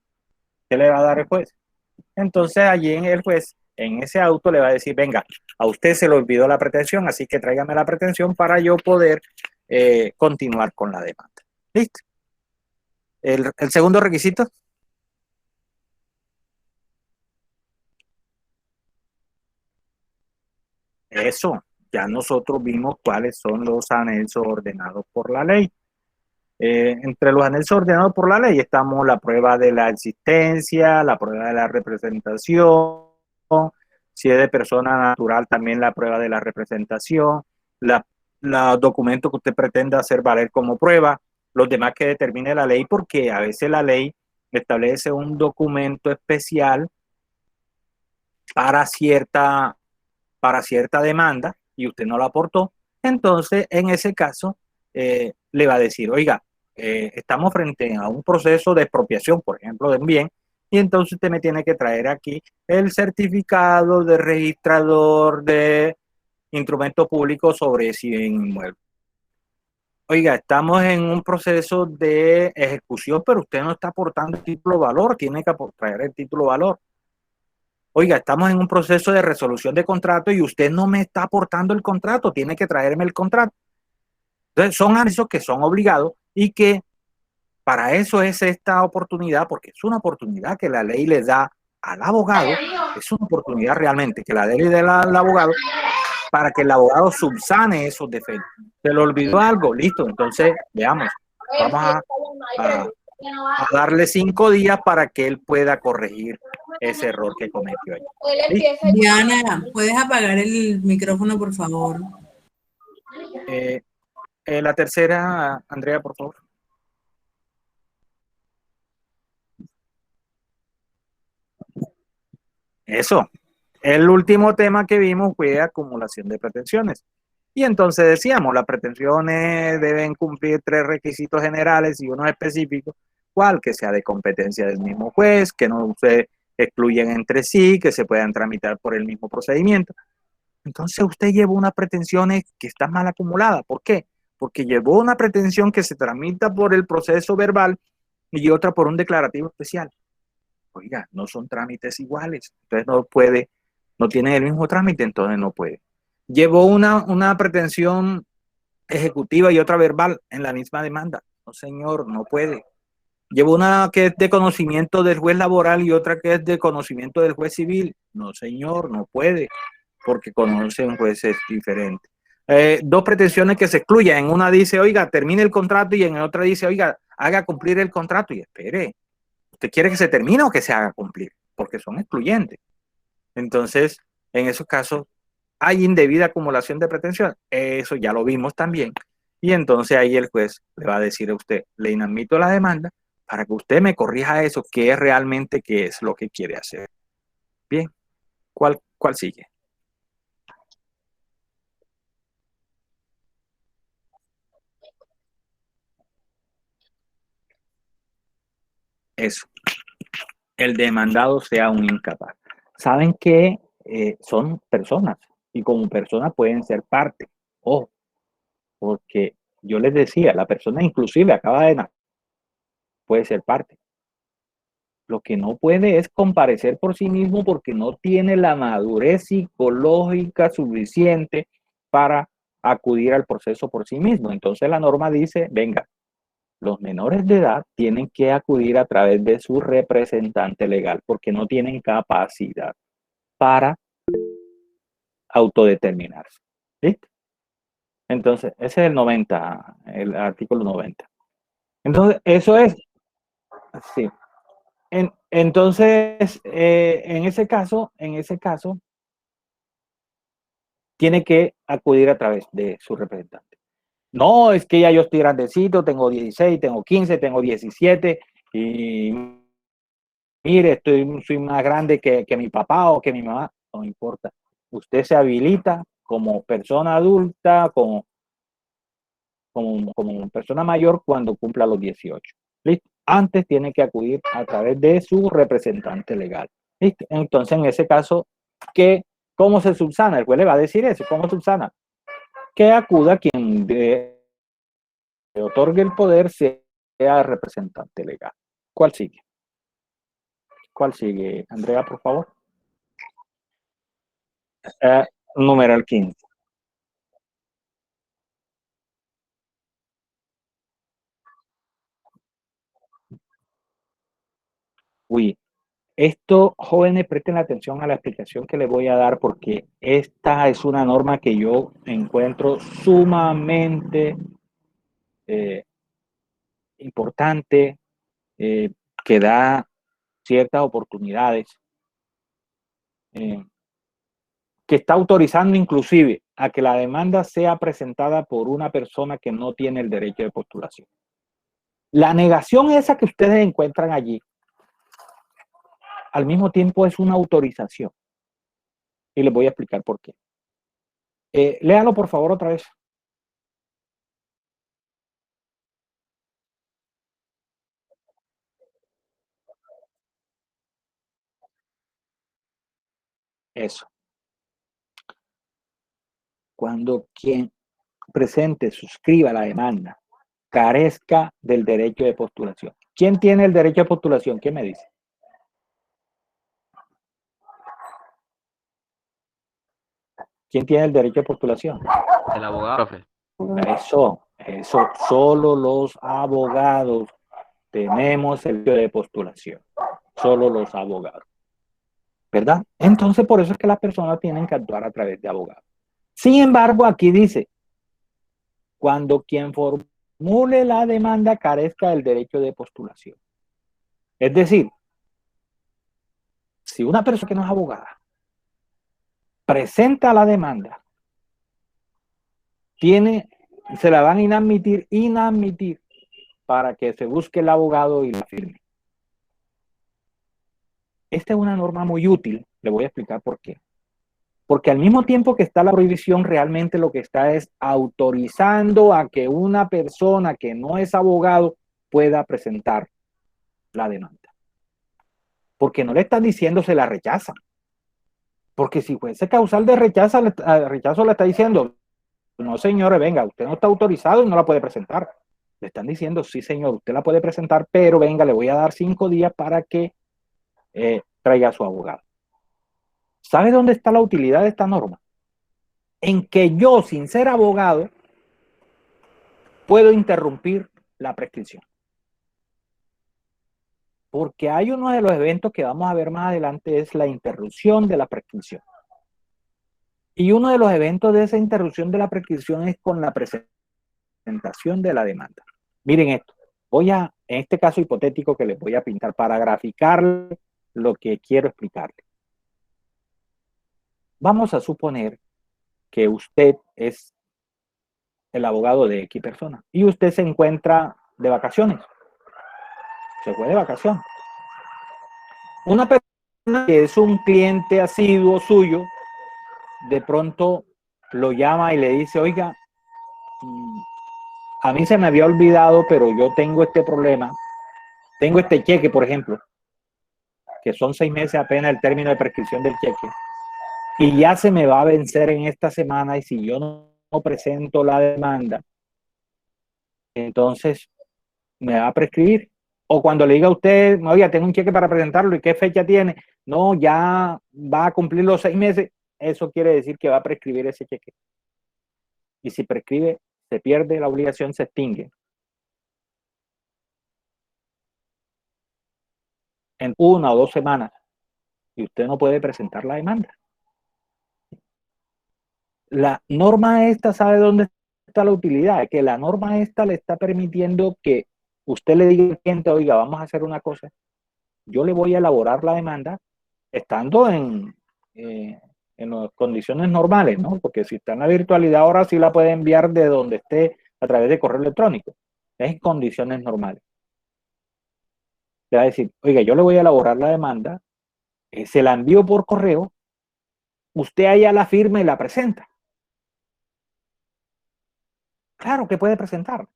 ¿Qué le va a dar el juez? Entonces, allí en el juez, en ese auto, le va a decir, venga, a usted se le olvidó la pretensión, así que tráigame la pretensión para yo poder continuar con la demanda. ¿Listo? El segundo requisito. Eso, ya nosotros vimos cuáles son los anexos ordenados por la ley. Entre los anexos ordenados por la ley estamos la prueba de la existencia, la prueba de la representación, si es de persona natural también la prueba de la representación, los documentos que usted pretenda hacer valer como prueba, los demás que determine la ley, porque a veces la ley establece un documento especial para cierta demanda y usted no la aportó. Entonces, en ese caso, le va a decir, oiga, estamos frente a un proceso de expropiación, por ejemplo, de un bien, y entonces usted me tiene que traer aquí el certificado de registrador de instrumento público sobre ese inmueble. Oiga, estamos en un proceso de ejecución, pero usted no está aportando el título valor, tiene que traer el título valor. Oiga, estamos en un proceso de resolución de contrato y usted no me está aportando el contrato, tiene que traerme el contrato. Entonces, son anexos que son obligados y que para eso es esta oportunidad, porque es una oportunidad que la ley le da al abogado, es una oportunidad realmente que la ley le da al abogado para que el abogado subsane esos defectos. ¿Se le olvidó algo? Listo, entonces, veamos, vamos a darle 5 días para que él pueda corregir ese error que cometió ahí. Diana, ¿puedes apagar el micrófono, por favor? La tercera, Andrea, por favor. Eso. El último tema que vimos fue acumulación de pretensiones. Y entonces decíamos, las pretensiones deben cumplir 3 requisitos generales y uno específico igual, que sea de competencia del mismo juez, que no se excluyen entre sí, que se puedan tramitar por el mismo procedimiento. Entonces usted lleva unas pretensiones que están mal acumuladas. ¿Por qué? Porque llevó una pretensión que se tramita por el proceso verbal y otra por un declarativo especial. Oiga, no son trámites iguales. Entonces no puede, no tiene el mismo trámite, entonces no puede. Llevó una pretensión ejecutiva y otra verbal en la misma demanda. No, señor, no puede. Llevo una que es de conocimiento del juez laboral y otra que es de conocimiento del juez civil. No, señor, no puede, porque conocen jueces diferentes. Dos pretensiones que se excluyen. En una dice, oiga, termine el contrato, y en otra dice, oiga, haga cumplir el contrato. Y espere, ¿usted quiere que se termine o que se haga cumplir? Porque son excluyentes. Entonces, en esos casos, hay indebida acumulación de pretensión. Eso ya lo vimos también. Y entonces ahí el juez le va a decir a usted, le inadmito la demanda para que usted me corrija eso, qué es realmente qué es lo que quiere hacer. Bien, ¿cuál sigue? Eso, el demandado sea un incapaz. Saben que son personas y como personas pueden ser parte. Ojo, porque yo les decía, la persona inclusive acaba de nacer, puede ser parte. Lo que no puede es comparecer por sí mismo porque no tiene la madurez psicológica suficiente para acudir al proceso por sí mismo. Entonces la norma dice, venga, los menores de edad tienen que acudir a través de su representante legal porque no tienen capacidad para autodeterminarse. ¿Listo? Entonces, ese es el 90, el artículo 90. Entonces, eso es, sí. Entonces, en ese caso, tiene que acudir a través de su representante. No, es que ya yo estoy grandecito, tengo 16, tengo 15, tengo 17 y mire, soy más grande que mi papá o que mi mamá. No importa. Usted se habilita como persona adulta, como persona mayor cuando cumpla los 18. ¿Listo? Antes tiene que acudir a través de su representante legal. ¿Listo? Entonces, en ese caso, ¿cómo se subsana? El juez le va a decir eso. ¿Cómo subsana? Que acuda quien le otorgue el poder, sea representante legal. ¿Cuál sigue? ¿Cuál sigue? Andrea, por favor. Numeral 15. Uy, esto, jóvenes, presten atención a la explicación que les voy a dar porque esta es una norma que yo encuentro sumamente importante, que da ciertas oportunidades, que está autorizando inclusive a que la demanda sea presentada por una persona que no tiene el derecho de postulación. La negación esa que ustedes encuentran allí, al mismo tiempo es una autorización. Y les voy a explicar por qué. Léalo por favor otra vez. Eso. Cuando quien presente, suscriba la demanda, carezca del derecho de postulación. ¿Quién tiene el derecho de postulación? ¿Quién me dice? ¿Quién tiene el derecho de postulación? El abogado, profe. Eso, solo los abogados tenemos el derecho de postulación. Solo los abogados. ¿Verdad? Entonces, por eso es que las personas tienen que actuar a través de abogados. Sin embargo, aquí dice, cuando quien formule la demanda carezca del derecho de postulación. Es decir, si una persona que no es abogada presenta la demanda, se la van a inadmitir para que se busque el abogado y la firme. Esta es una norma muy útil, le voy a explicar por qué. Porque al mismo tiempo que está la prohibición, realmente lo que está es autorizando a que una persona que no es abogado pueda presentar la demanda. Porque no le están diciendo se la rechazan. Porque si fuese causal de rechazo le está diciendo, no señores, venga, usted no está autorizado y no la puede presentar. Le están diciendo, sí señor, usted la puede presentar, pero venga, le voy a dar 5 días para que traiga a su abogado. ¿Sabe dónde está la utilidad de esta norma? En que yo, sin ser abogado, puedo interrumpir la prescripción. Porque hay uno de los eventos que vamos a ver más adelante, es la interrupción de la prescripción. Y uno de los eventos de esa interrupción de la prescripción es con la presentación de la demanda. Miren esto, en este caso hipotético que les voy a pintar para graficar lo que quiero explicarles. Vamos a suponer que usted es el abogado de X persona y usted se encuentra de vacaciones. Se fue de vacaciones. Una persona que es un cliente asiduo suyo, de pronto lo llama y le dice, oiga, a mí se me había olvidado, pero yo tengo este problema. Tengo este cheque, por ejemplo, que son 6 meses apenas el término de prescripción del cheque. Y ya se me va a vencer en esta semana y si yo no presento la demanda, entonces me va a prescribir. O cuando le diga a usted, oiga, tengo un cheque para presentarlo y qué fecha tiene, no, ya va a cumplir los 6 meses, eso quiere decir que va a prescribir ese cheque. Y si prescribe, se pierde la obligación, se extingue. En 1 o 2 semanas y usted no puede presentar la demanda. La norma esta, ¿sabe dónde está la utilidad? Que la norma esta le está permitiendo que usted le diga al cliente, oiga, vamos a hacer una cosa. Yo le voy a elaborar la demanda estando en las condiciones normales, ¿no? Porque si está en la virtualidad, ahora sí la puede enviar de donde esté a través de correo electrónico. Es en condiciones normales. Le va a decir, oiga, yo le voy a elaborar la demanda, se la envío por correo, usted allá la firma y la presenta. Claro que puede presentar.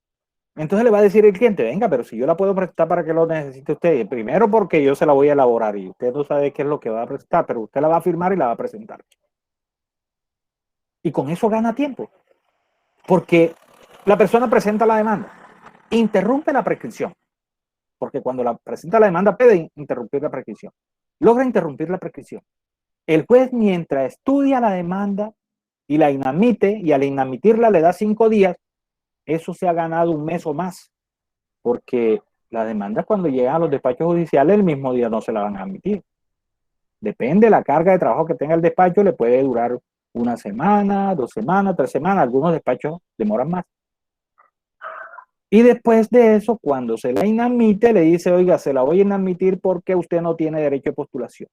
Entonces le va a decir el cliente, venga, pero si yo la puedo presentar, ¿para qué lo necesita usted? Primero porque yo se la voy a elaborar y usted no sabe qué es lo que va a presentar, pero usted la va a firmar y la va a presentar. Y con eso gana tiempo. Porque la persona presenta la demanda, interrumpe la prescripción. Porque cuando la presenta la demanda puede interrumpir la prescripción. Logra interrumpir la prescripción. El juez, mientras estudia la demanda y la inadmite, y al inadmitirla le da 5 días, eso se ha ganado 1 mes o más, porque las demandas cuando llegan a los despachos judiciales el mismo día no se la van a admitir. Depende de la carga de trabajo que tenga el despacho, le puede durar 1 semana, 2 semanas, 3 semanas, algunos despachos demoran más. Y después de eso, cuando se la inadmite, le dice, oiga, se la voy a inadmitir porque usted no tiene derecho de postulación.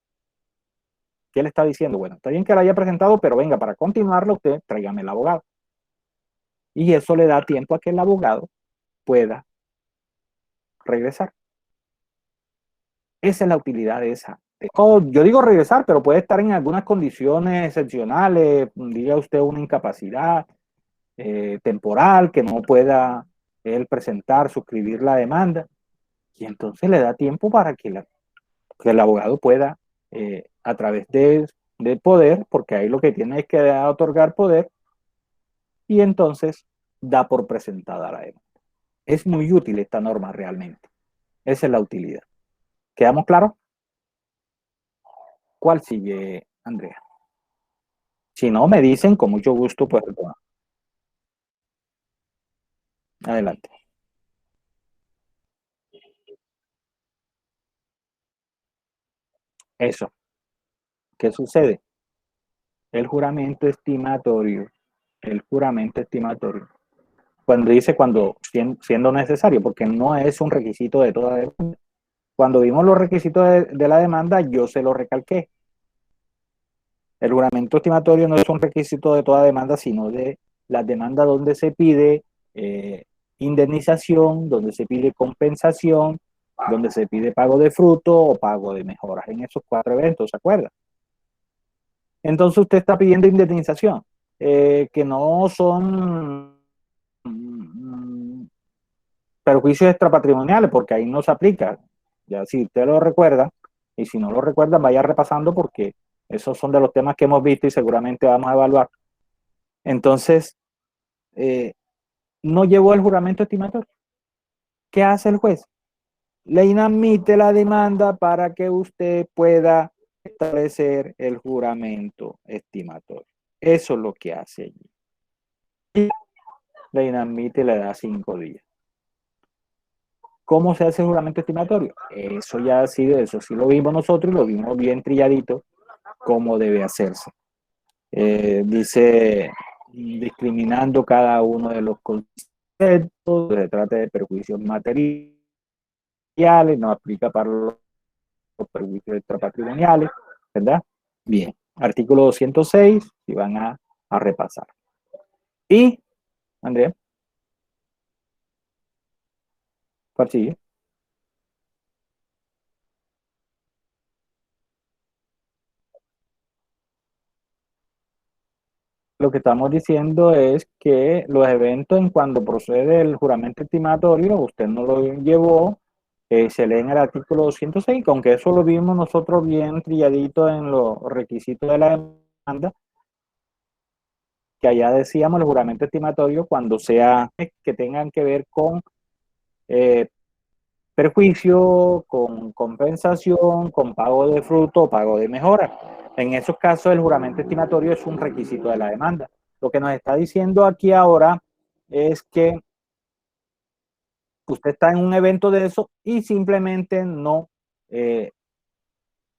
¿Qué le está diciendo? Bueno, está bien que la haya presentado, pero venga, para continuarlo usted, tráigame el abogado. Y eso le da tiempo a que el abogado pueda regresar. Esa es la utilidad de esa. Yo digo regresar, pero puede estar en algunas condiciones excepcionales, diga usted una incapacidad temporal, que no pueda él presentar, suscribir la demanda, y entonces le da tiempo para que el abogado pueda, a través del poder, porque ahí lo que tiene es que otorgar poder, y entonces da por presentada la demanda. Es muy útil esta norma realmente. Esa es la utilidad. ¿Quedamos claros? ¿Cuál sigue, Andrea? Si no, me dicen, con mucho gusto, pues adelante. Eso. ¿Qué sucede? El juramento estimatorio. El juramento estimatorio. Cuando dice siendo necesario, porque no es un requisito de toda demanda. Cuando vimos los requisitos de la demanda, yo se lo recalqué. El juramento estimatorio no es un requisito de toda demanda, sino de las demandas donde se pide indemnización, donde se pide compensación, donde se pide pago de fruto o pago de mejoras en esos 4 eventos, ¿se acuerda? Entonces usted está pidiendo indemnización, que no son perjuicios extrapatrimoniales, porque ahí no se aplica. Ya si usted lo recuerda, y si no lo recuerda, vaya repasando porque esos son de los temas que hemos visto y seguramente vamos a evaluar. Entonces, no llevó el juramento estimatorio. ¿Qué hace el juez? Le inadmite la demanda para que usted pueda establecer el juramento estimatorio. Eso es lo que hace allí. Y le inadmite y le da 5 días. ¿Cómo se hace el juramento estimatorio? Eso ya ha sido, eso sí lo vimos nosotros y lo vimos bien trilladito cómo debe hacerse. Dice, discriminando cada uno de los conceptos, se trata de perjuicios materiales, no aplica para los perjuicios extrapatrimoniales, ¿verdad? Bien, artículo 206, y van a repasar. Y, Andrea, ¿cuál sigue? Lo que estamos diciendo es que los eventos en cuando procede el juramento estimatorio, usted no lo llevó, se lee en el artículo 206, aunque eso lo vimos nosotros bien trilladito en los requisitos de la demanda, que allá decíamos el juramento estimatorio cuando sea que tengan que ver con perjuicio, con compensación, con pago de fruto o pago de mejora. En esos casos el juramento estimatorio es un requisito de la demanda. Lo que nos está diciendo aquí ahora es que usted está en un evento de eso y simplemente no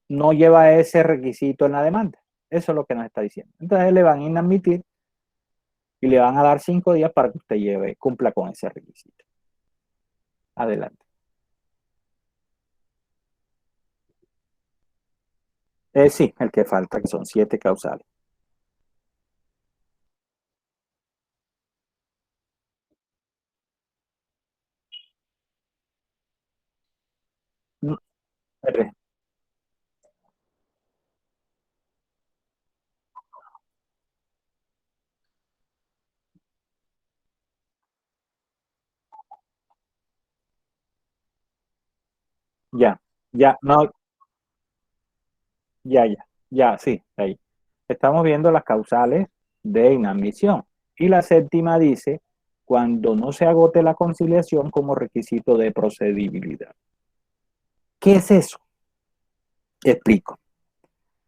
lleva ese requisito en la demanda. Eso es lo que nos está diciendo. Entonces le van a inadmitir y le van a dar 5 días para que usted cumpla con ese requisito. Adelante. Sí, el que falta, que son 7 causales. No, sí, ahí. Estamos viendo las causales de inadmisión. Y la séptima dice, cuando no se agote la conciliación como requisito de procedibilidad. ¿Qué es eso? Explico.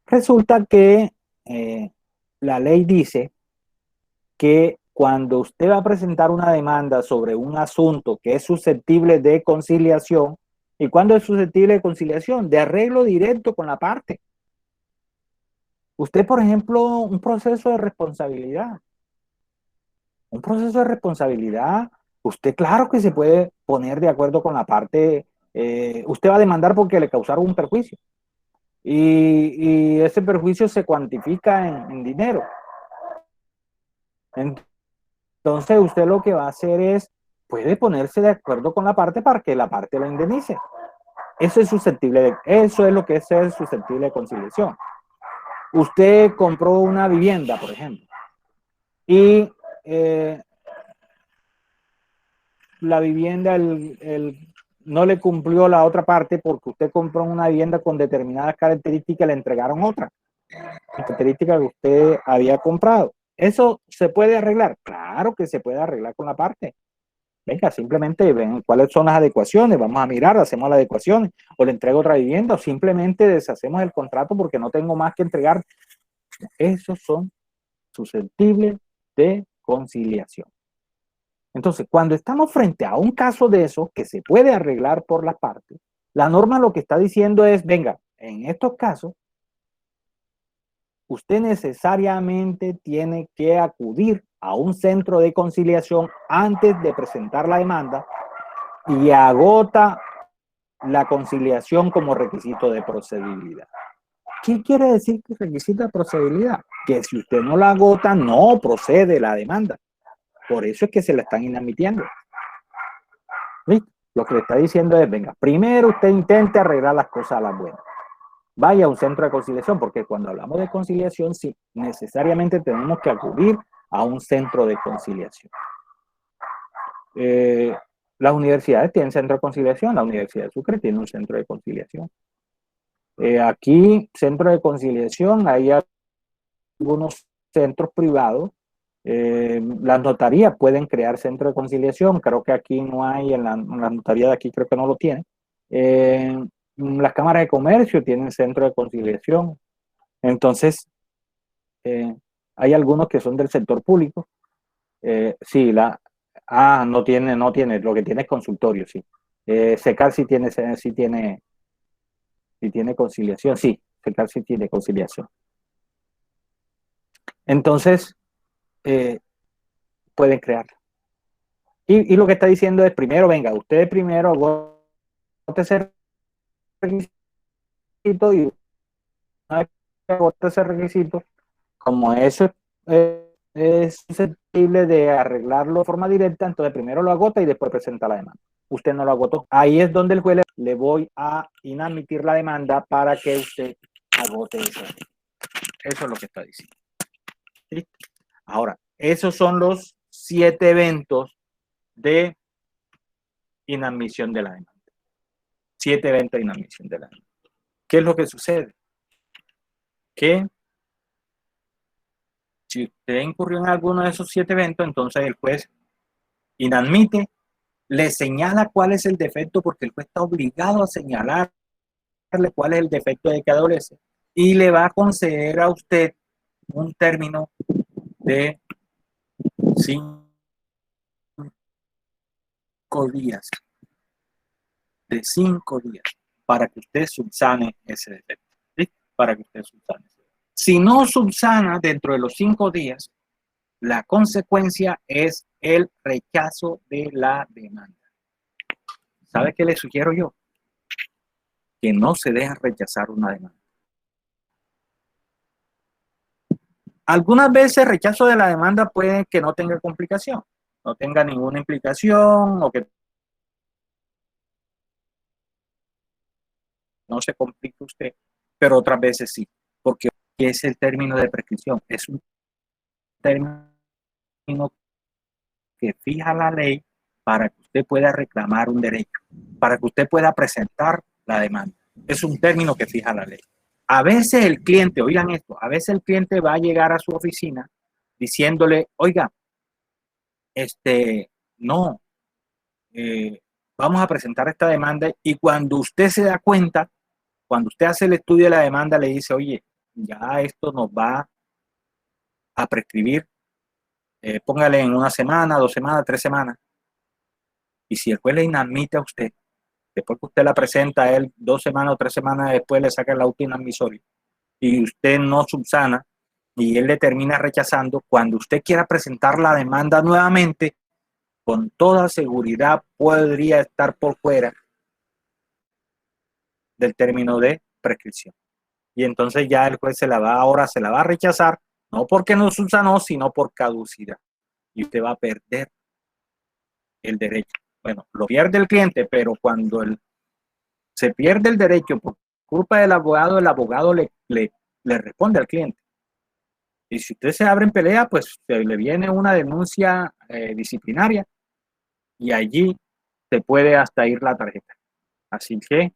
Resulta que la ley dice que cuando usted va a presentar una demanda sobre un asunto que es susceptible de conciliación, ¿y cuándo es susceptible de conciliación? De arreglo directo con la parte. Usted, por ejemplo, un proceso de responsabilidad. Un proceso de responsabilidad, usted claro que se puede poner de acuerdo con la parte, usted va a demandar porque le causaron un perjuicio. Y ese perjuicio se cuantifica en dinero. Entonces usted lo que va a hacer es, puede ponerse de acuerdo con la parte para que la parte lo indemnice. Eso es lo que es ser susceptible de conciliación. Usted compró una vivienda, por ejemplo, y la vivienda no le cumplió la otra parte porque usted compró una vivienda con determinadas características y le entregaron otra característica que usted había comprado. ¿Eso se puede arreglar? Claro que se puede arreglar con la parte. Venga, simplemente ven cuáles son las adecuaciones, vamos a mirar, hacemos las adecuaciones, o le entrego otra vivienda, o simplemente deshacemos el contrato porque no tengo más que entregar. Esos son susceptibles de conciliación. Entonces, cuando estamos frente a un caso de eso que se puede arreglar por las partes, la norma lo que está diciendo es, venga, en estos casos, usted necesariamente tiene que acudir a un centro de conciliación antes de presentar la demanda y agota la conciliación como requisito de procedibilidad. ¿Qué quiere decir que requisito de procedibilidad? Que si usted no la agota, no procede la demanda. Por eso es que se la están inadmitiendo. ¿Listo? Lo que le está diciendo es, venga, primero usted intente arreglar las cosas a las buenas. Vaya a un centro de conciliación, porque cuando hablamos de conciliación, sí, necesariamente tenemos que acudir a un centro de conciliación. las universidades tienen centro de conciliación. La Universidad de Sucre tiene un centro de conciliación. Aquí, centro de conciliación, hay algunos centros privados. Las notarías pueden crear centro de conciliación. Creo que aquí no hay, en la notaría de aquí creo que no lo tiene. Las cámaras de comercio tienen centro de conciliación. Entonces, hay algunos que son del sector público. Sí, no tiene, lo que tiene es consultorio, sí. SECAR sí tiene conciliación, sí, SECAR sí tiene conciliación. Entonces, pueden crear. Y lo que está diciendo es, primero, venga, ustedes primero agote ese requisito y una vez que agote ese requisito, como eso es susceptible de arreglarlo de forma directa, entonces primero lo agota y después presenta la demanda. Usted no lo agotó. Ahí es donde el juez le voy a inadmitir la demanda para que usted agote eso. Eso es lo que está diciendo. ¿Sí? Ahora, esos son los 7 eventos de inadmisión de la demanda. 7 eventos de inadmisión de la demanda. ¿Qué es lo que sucede? Que si usted incurrió en alguno de esos 7 eventos, entonces el juez inadmite, le señala cuál es el defecto, porque el juez está obligado a señalarle cuál es el defecto de que adolece, y le va a conceder a usted un término de 5 días. De 5 días para que usted subsane ese defecto. ¿Sí? Para que usted subsane. Si no subsana dentro de los 5 días, la consecuencia es el rechazo de la demanda. ¿Sabe qué le sugiero yo? Que no se deje rechazar una demanda. Algunas veces el rechazo de la demanda puede que no tenga complicación, no tenga ninguna implicación o que no se complique usted, pero otras veces sí, porque es el término de prescripción, es un término que fija la ley para que usted pueda reclamar un derecho, para que usted pueda presentar la demanda. Es un término que fija la ley. A veces el cliente, oigan esto, a veces el cliente va a llegar a su oficina diciéndole, oiga, no, vamos a presentar esta demanda, y cuando usted se da cuenta, cuando usted hace el estudio de la demanda, le dice, oye, ya esto nos va a prescribir, póngale en 1 semana, 2 semanas, 3 semanas. Y si el juez le inadmite a usted, después que usted la presenta a él 2 semanas o 3 semanas después, le saca el auto inadmisorio y usted no subsana y él le termina rechazando, cuando usted quiera presentar la demanda nuevamente, con toda seguridad podría estar por fuera del término de prescripción. Y entonces ya el juez ahora se la va a rechazar, no porque no subsanó, sino por caducidad. Y usted va a perder el derecho. Bueno, lo pierde el cliente, pero cuando se pierde el derecho por culpa del abogado, el abogado le responde al cliente. Y si usted se abre en pelea, pues le viene una denuncia disciplinaria y allí se puede hasta ir la tarjeta. Así que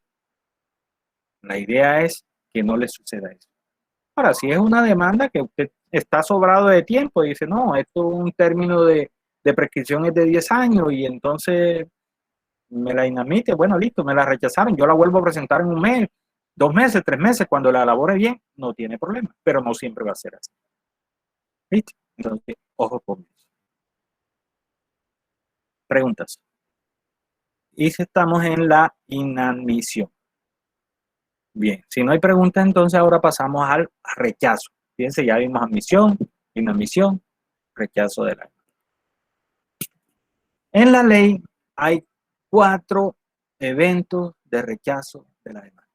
la idea es que no le suceda eso. Ahora, si es una demanda que usted está sobrado de tiempo y dice, no, esto es un término de prescripción es de 10 años y entonces me la inadmite, bueno, listo, me la rechazaron, yo la vuelvo a presentar en 1 mes, 2 meses, 3 meses, cuando la elabore bien, no tiene problema, pero no siempre va a ser así. ¿Listo? Entonces, ojo con eso. Preguntas. Y si estamos en la inadmisión. Bien, si no hay preguntas, entonces ahora pasamos al rechazo. Fíjense, ya vimos admisión, inadmisión, rechazo de la demanda. En la ley hay 4 eventos de rechazo de la demanda.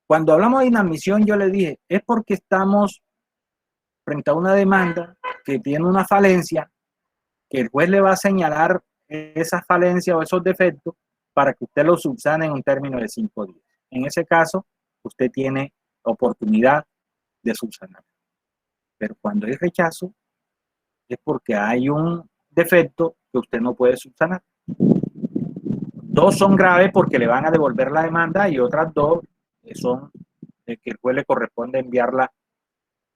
Cuando hablamos de inadmisión, yo le dije, es porque estamos frente a una demanda que tiene una falencia, que el juez le va a señalar esa falencia o esos defectos para que usted los subsane en un término de 5 días. En ese caso, usted tiene oportunidad de subsanar. Pero cuando hay rechazo, es porque hay un defecto que usted no puede subsanar. Dos son graves porque le van a devolver la demanda y otras dos son que el juez le corresponde enviarla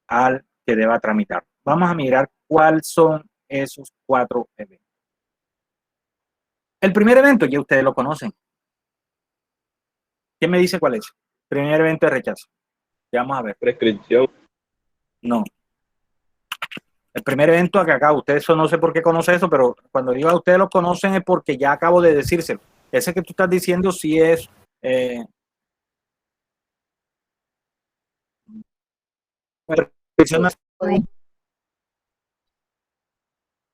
al que deba tramitar. Vamos a mirar cuáles son esos 4 eventos. El primer evento ya ustedes lo conocen. ¿Quién me dice cuál es? Primer evento de rechazo. Ya vamos a ver. Prescripción. No. El primer evento que acá, ustedes no sé por qué conoce eso, pero cuando digo a ustedes lo conocen es porque ya acabo de decírselo. Ese que tú estás diciendo sí es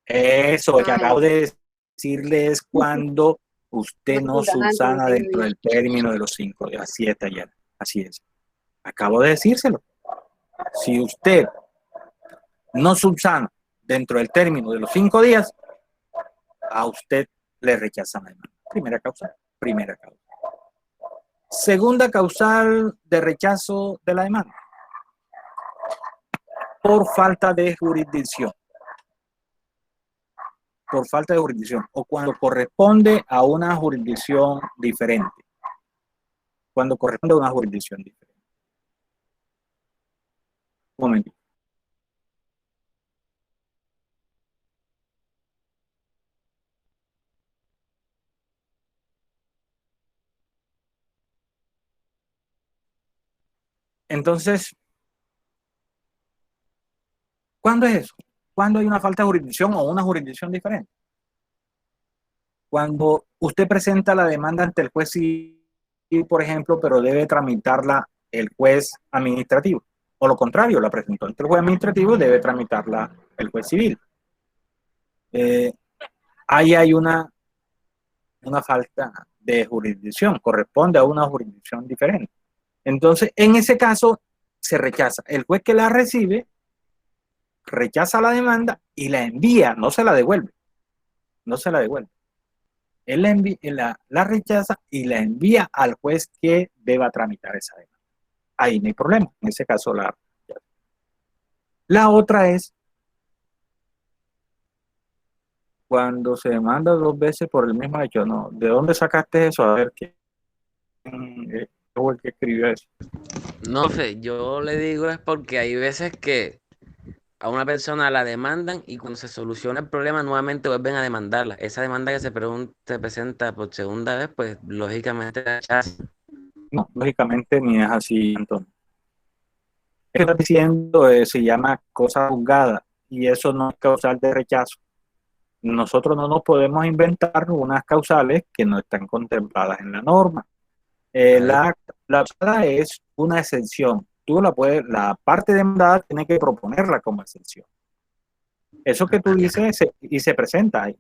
eso que acabo de decirles cuando usted no subsana dentro del término de los 5 días. Así está ya. Así es. Acabo de decírselo. Si usted no subsana dentro del término de los 5 días, a usted le rechazan la demanda. Primera causa. Primera causa. Segunda causal de rechazo de la demanda. Por falta de jurisdicción. Por falta de jurisdicción. O cuando corresponde a una jurisdicción diferente. Cuando corresponde a una jurisdicción diferente. Un momento. Entonces, ¿cuándo es eso? ¿Cuándo hay una falta de jurisdicción o una jurisdicción diferente? Cuando usted presenta la demanda ante el juez civil, por ejemplo, pero debe tramitarla el juez administrativo. O lo contrario, la presentó ante el juez administrativo, debe tramitarla el juez civil. Ahí hay una falta de jurisdicción, corresponde a una jurisdicción diferente. Entonces, en ese caso, se rechaza. El juez que la recibe, rechaza la demanda y la envía, no se la devuelve. No se la devuelve. Él la rechaza y la envía al juez que deba tramitar esa demanda. Ahí no hay problema. En ese caso, la rechaza. La otra es cuando se demanda 2 veces por el mismo hecho. No, ¿de dónde sacaste eso? A ver, ¿quién fue el que escribió eso? No, Fe, yo le digo es porque hay veces que a una persona la demandan y cuando se soluciona el problema nuevamente vuelven a demandarla. Esa demanda que se presenta por segunda vez, pues lógicamente la rechazan. No, lógicamente ni es así, Antonio. Lo que está diciendo se llama cosa juzgada y eso no es causal de rechazo. Nosotros no nos podemos inventar unas causales que no están contempladas en la norma. La causal es una exención. Tú la parte demandada tiene que proponerla como exención. Eso que tú dices se presenta,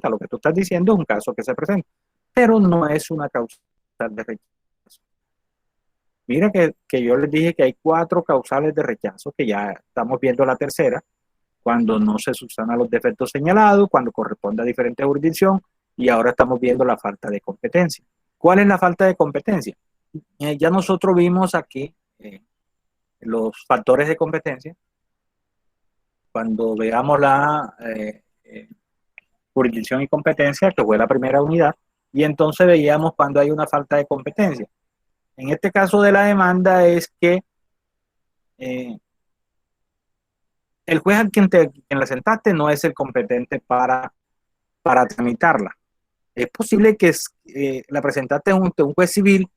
lo que tú estás diciendo es un caso que se presenta, pero no es una causal de rechazo. Mira que yo les dije que hay 4 causales de rechazo, que ya estamos viendo la tercera, cuando no se subsanan los defectos señalados, cuando corresponde a diferente jurisdicción, y ahora estamos viendo la falta de competencia. ¿Cuál es la falta de competencia? Ya nosotros vimos aquí los factores de competencia. Cuando veamos la jurisdicción y competencia, que fue la primera unidad, y entonces veíamos cuando hay una falta de competencia. En este caso de la demanda es que el juez a quien la sentaste no es el competente para tramitarla. Es posible que la presentaste ante un juez civil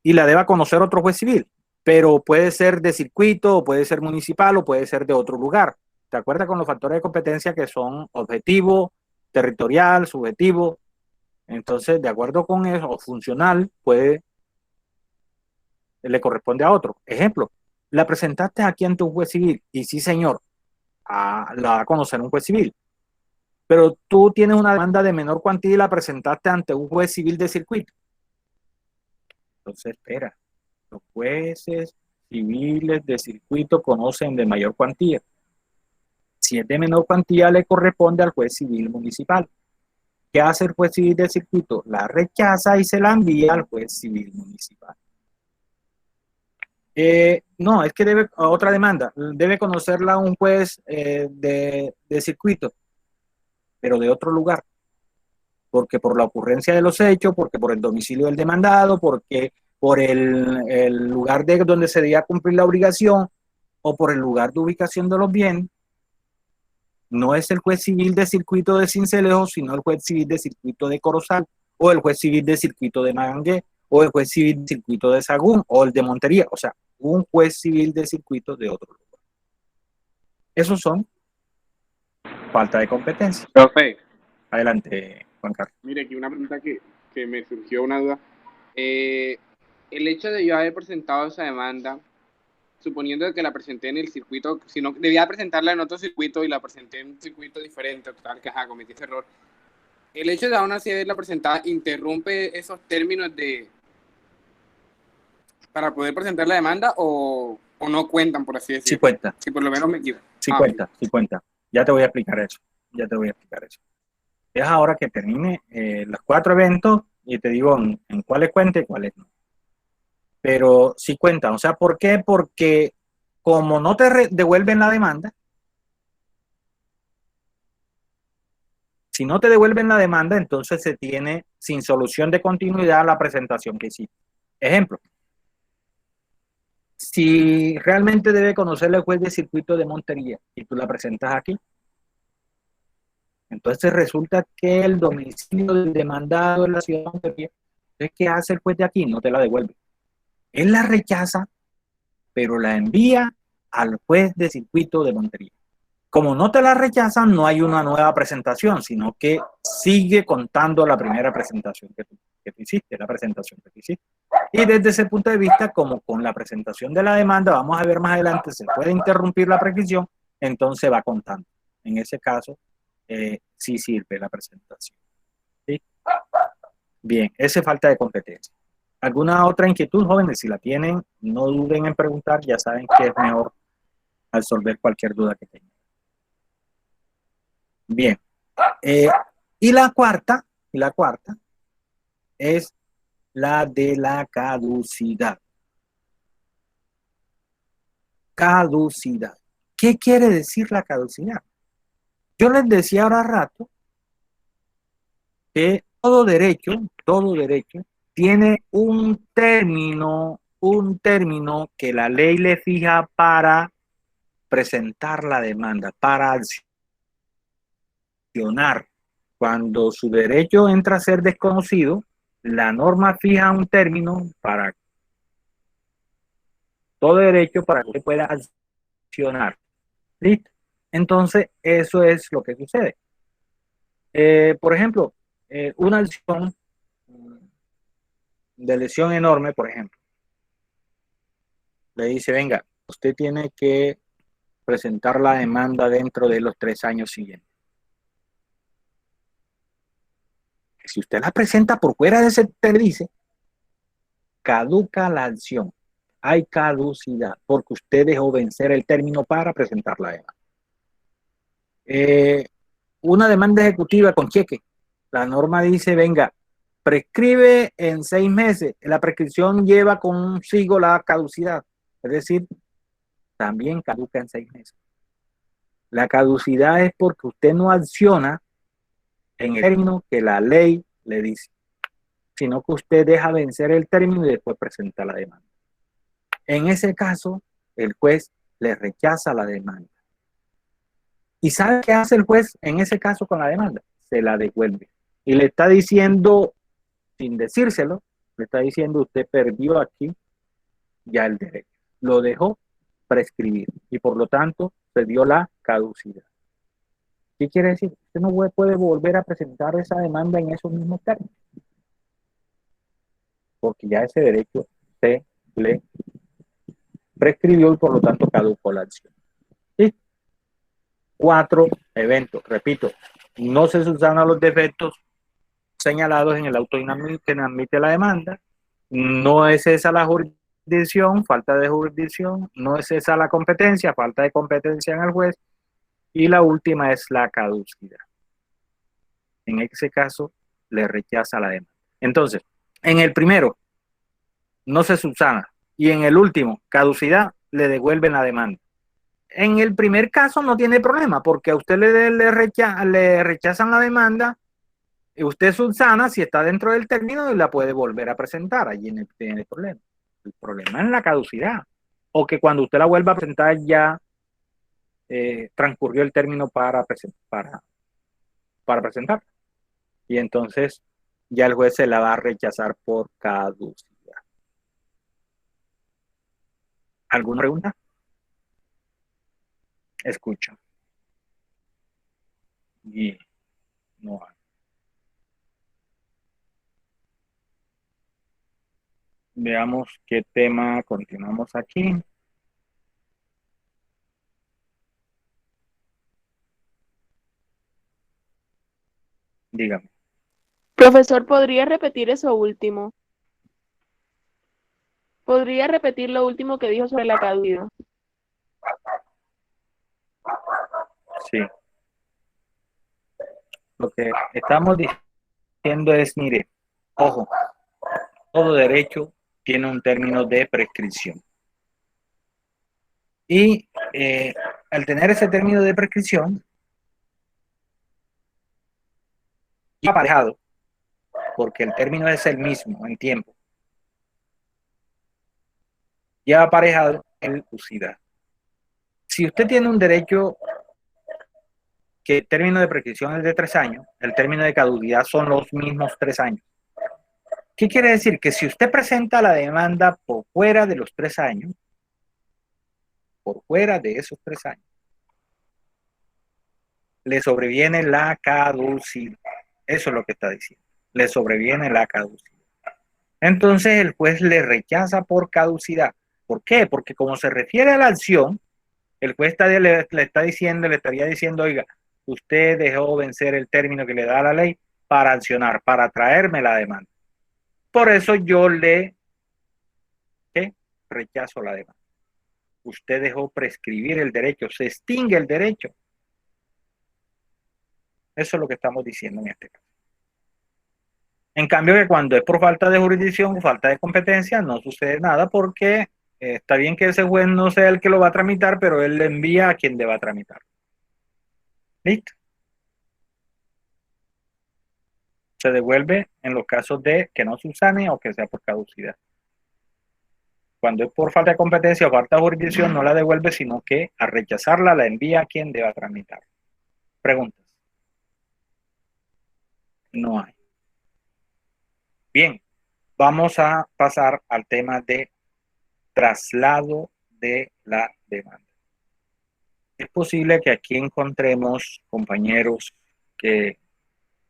y la deba conocer otro juez civil, pero puede ser de circuito, o puede ser municipal, o puede ser de otro lugar. ¿Te acuerdas con los factores de competencia que son objetivo, territorial, subjetivo? Entonces, de acuerdo con eso, o funcional, le corresponde a otro. Ejemplo, la presentaste aquí ante un juez civil, y sí, señor, la va a conocer un juez civil. Pero tú tienes una demanda de menor cuantía y la presentaste ante un juez civil de circuito. Entonces, espera, los jueces civiles de circuito conocen de mayor cuantía. Si es de menor cuantía, le corresponde al juez civil municipal. ¿Qué hace el juez civil de circuito? La rechaza y se la envía al juez civil municipal. No, es que debe, otra demanda, debe conocerla un juez de circuito, pero de otro lugar. porque por la ocurrencia de los hechos, porque por el domicilio del demandado, porque por el lugar de donde se debía cumplir la obligación o por el lugar de ubicación de los bienes, no es el juez civil de circuito de Sincelejo, sino el juez civil de circuito de Corozal, o el juez civil de circuito de Magangué, o el juez civil de circuito de Sagún, o el de Montería, o sea, un juez civil de circuito de otro lugar. Esos son falta de competencia. Profe, Adelante, Juan Carlos. mire, aquí una pregunta que me surgió una duda. El hecho de yo haber presentado esa demanda, suponiendo que la presenté en el circuito, si no, debía presentarla en otro circuito y la presenté en un circuito diferente, total, que cometí ese error. El hecho de aún así haberla presentada interrumpe esos términos para poder presentar la demanda o no cuentan, por así decirlo. Sí cuenta. Si por lo menos me equivoco. Sí cuenta. Ya te voy a explicar eso. Es ahora que termine los 4 eventos y te digo en cuáles cuenta y cuáles no. Pero sí cuentan. O sea, ¿por qué? Porque como no te devuelven la demanda, si no te devuelven la demanda, entonces se tiene sin solución de continuidad la presentación que hiciste. Ejemplo, si realmente debe conocerle el juez de circuito de Montería y tú la presentas aquí, entonces resulta que el domicilio del demandado en la ciudad de Montería, ¿qué hace el juez de aquí? No te la devuelve. Él la rechaza, pero la envía al juez de circuito de Montería. Como no te la rechazan, no hay una nueva presentación, sino que sigue contando la primera presentación que tú hiciste, la presentación que tú hiciste. Y desde ese punto de vista, como con la presentación de la demanda, vamos a ver más adelante, se puede interrumpir la prescripción, entonces va contando. En ese caso, sí sirve la presentación. ¿Sí? Bien, esa es falta de competencia. ¿Alguna otra inquietud, jóvenes? Si la tienen, no duden en preguntar, ya saben que es mejor resolver cualquier duda que tengan. Bien, y la cuarta es la de la caducidad. Caducidad. ¿Qué quiere decir la caducidad? Yo les decía ahora rato que todo derecho tiene un término que la ley le fija para presentar la demanda, para accionar. Cuando su derecho entra a ser desconocido, la norma fija un término para todo derecho para que pueda accionar. ¿Listo? Entonces, eso es lo que sucede. Por ejemplo, una acción de lesión enorme, por ejemplo, le dice, venga, usted tiene que presentar la demanda dentro de los 3 años siguientes. Si usted la presenta por fuera de ese te dice, caduca la acción. Hay caducidad porque usted dejó vencer el término para presentar la demanda. Una demanda ejecutiva con cheque. La norma dice, venga, prescribe en 6 meses. La prescripción lleva consigo la caducidad. Es decir, también caduca en 6 meses. La caducidad es porque usted no acciona en el término que la ley le dice, sino que usted deja vencer el término y después presenta la demanda. En ese caso, el juez le rechaza la demanda. ¿Y sabe qué hace el juez en ese caso con la demanda? Se la devuelve. Y le está diciendo, sin decírselo, le está diciendo, usted perdió aquí ya el derecho. Lo dejó prescribir y por lo tanto se dio la caducidad. ¿Qué quiere decir? Usted no puede volver a presentar esa demanda en esos mismos términos. Porque ya ese derecho se le prescribió y por lo tanto caducó la acción. ¿Sí? 4 eventos. Repito, no se subsanan los defectos señalados en el auto que admite la demanda. No es esa la jurisdicción, falta de jurisdicción. No es esa la competencia, falta de competencia en el juez. Y la última es la caducidad. En ese caso, le rechaza la demanda. Entonces, en el primero, no se subsana. Y en el último, caducidad, le devuelven la demanda. En el primer caso no tiene problema, porque a usted le rechazan la demanda Usted subsana si está dentro del término y la puede volver a presentar. Allí no tiene problema. El problema es la caducidad. O que cuando usted la vuelva a presentar ya transcurrió el término para presentar. Y entonces ya el juez se la va a rechazar por caducidad. ¿Alguna pregunta? Escucha. Y no hay. Veamos qué tema continuamos aquí. Dígame. Profesor, ¿podría repetir eso último? ¿Podría repetir lo último que dijo sobre la caducidad? Sí. Lo que estamos diciendo es, mire, ojo, todo derecho tiene un término de prescripción. Y al tener ese término de prescripción, aparejado, porque el término es el mismo en tiempo, ya aparejado en caducidad. Si usted tiene un derecho que el término de prescripción es de 3 años, el término de caducidad son los mismos 3 años. ¿Qué quiere decir? Que si usted presenta la demanda por fuera de los 3 años, por fuera de esos 3 años, le sobreviene la caducidad. Eso es lo que está diciendo. Le sobreviene la caducidad. Entonces el juez le rechaza por caducidad. ¿Por qué? Porque como se refiere a la acción, el juez le estaría diciendo, oiga, usted dejó vencer el término que le da la ley para accionar, para traerme la demanda. Por eso yo le rechazo la demanda. Usted dejó prescribir el derecho, se extingue el derecho. Eso es lo que estamos diciendo en este caso. En cambio, que cuando es por falta de jurisdicción o falta de competencia, no sucede nada porque está bien que ese juez no sea el que lo va a tramitar, pero él le envía a quien le va a tramitar. ¿Listo? Se devuelve en los casos de que no subsane o que sea por caducidad. Cuando es por falta de competencia o falta de jurisdicción, no la devuelve, sino que a rechazarla la envía a quien deba tramitar. Preguntas. No hay. Bien, vamos a pasar al tema de traslado de la demanda. Es posible que aquí encontremos compañeros que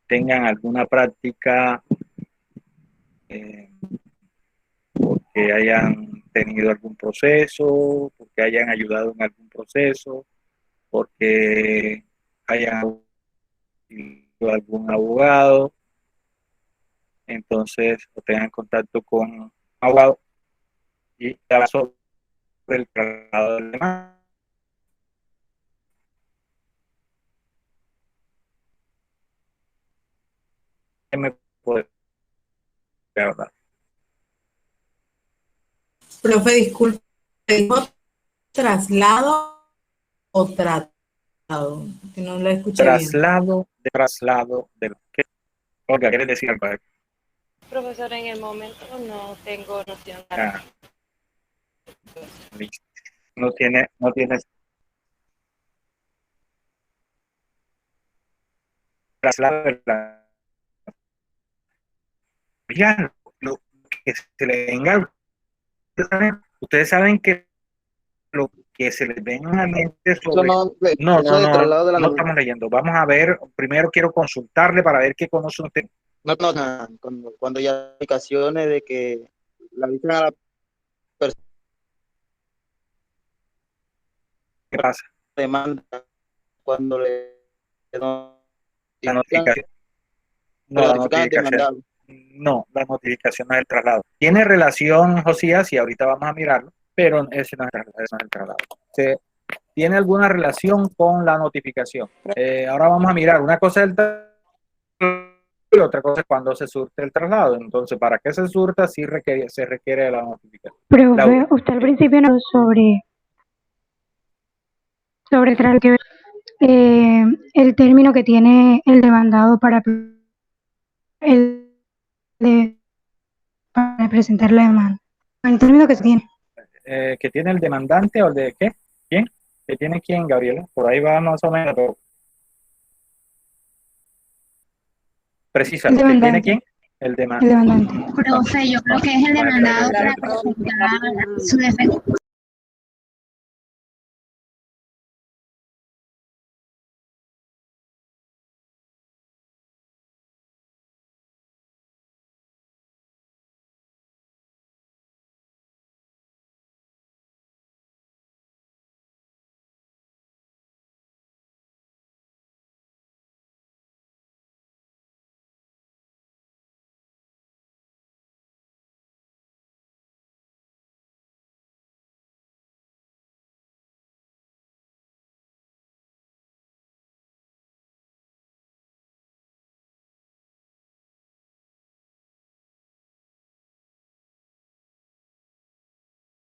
tengan alguna práctica porque hayan tenido algún proceso, porque hayan ayudado en algún proceso, porque hayan sido algún abogado, entonces o tengan contacto con un abogado y hablar sobre el traslado de la demanda. ¿Qué me puede hablar? Profe, disculpe, ¿dijo traslado o tratado? Que no lo escuché bien. Traslado de lo que... Olga, ¿quieres decir algo? Profesor, en el momento no tengo noción. Listo. No tienes traslado de la... Ya, lo que se le venga, ustedes saben que lo que se les venga a la mente sobre... No estamos leyendo. Vamos a ver, primero quiero consultarle para ver qué conoce usted. Cuando ya hay aplicaciones de que la avisan a la persona ¿Qué pasa? demanda cuando le La notificación. No, la notificación no es el traslado. Tiene relación, Josías, y ahorita vamos a mirarlo, pero ese no es el traslado. Tiene alguna relación con la notificación. Ahora vamos a mirar. Una cosa es el traslado y otra cosa es cuando se surte el traslado. Entonces, ¿para qué se surta? Sí se requiere la notificación. Pero usted al principio no sobre el término que tiene el demandado para el de para presentar la demanda. El término que se tiene. ¿Que tiene el demandante o el de qué? ¿Quién? ¿Que tiene quién, Gabriela? Por ahí va más o menos. Precisa, El ¿que tiene demandante. quién? El El demandante. Profe, yo creo que es el demandado para presentar su defensa.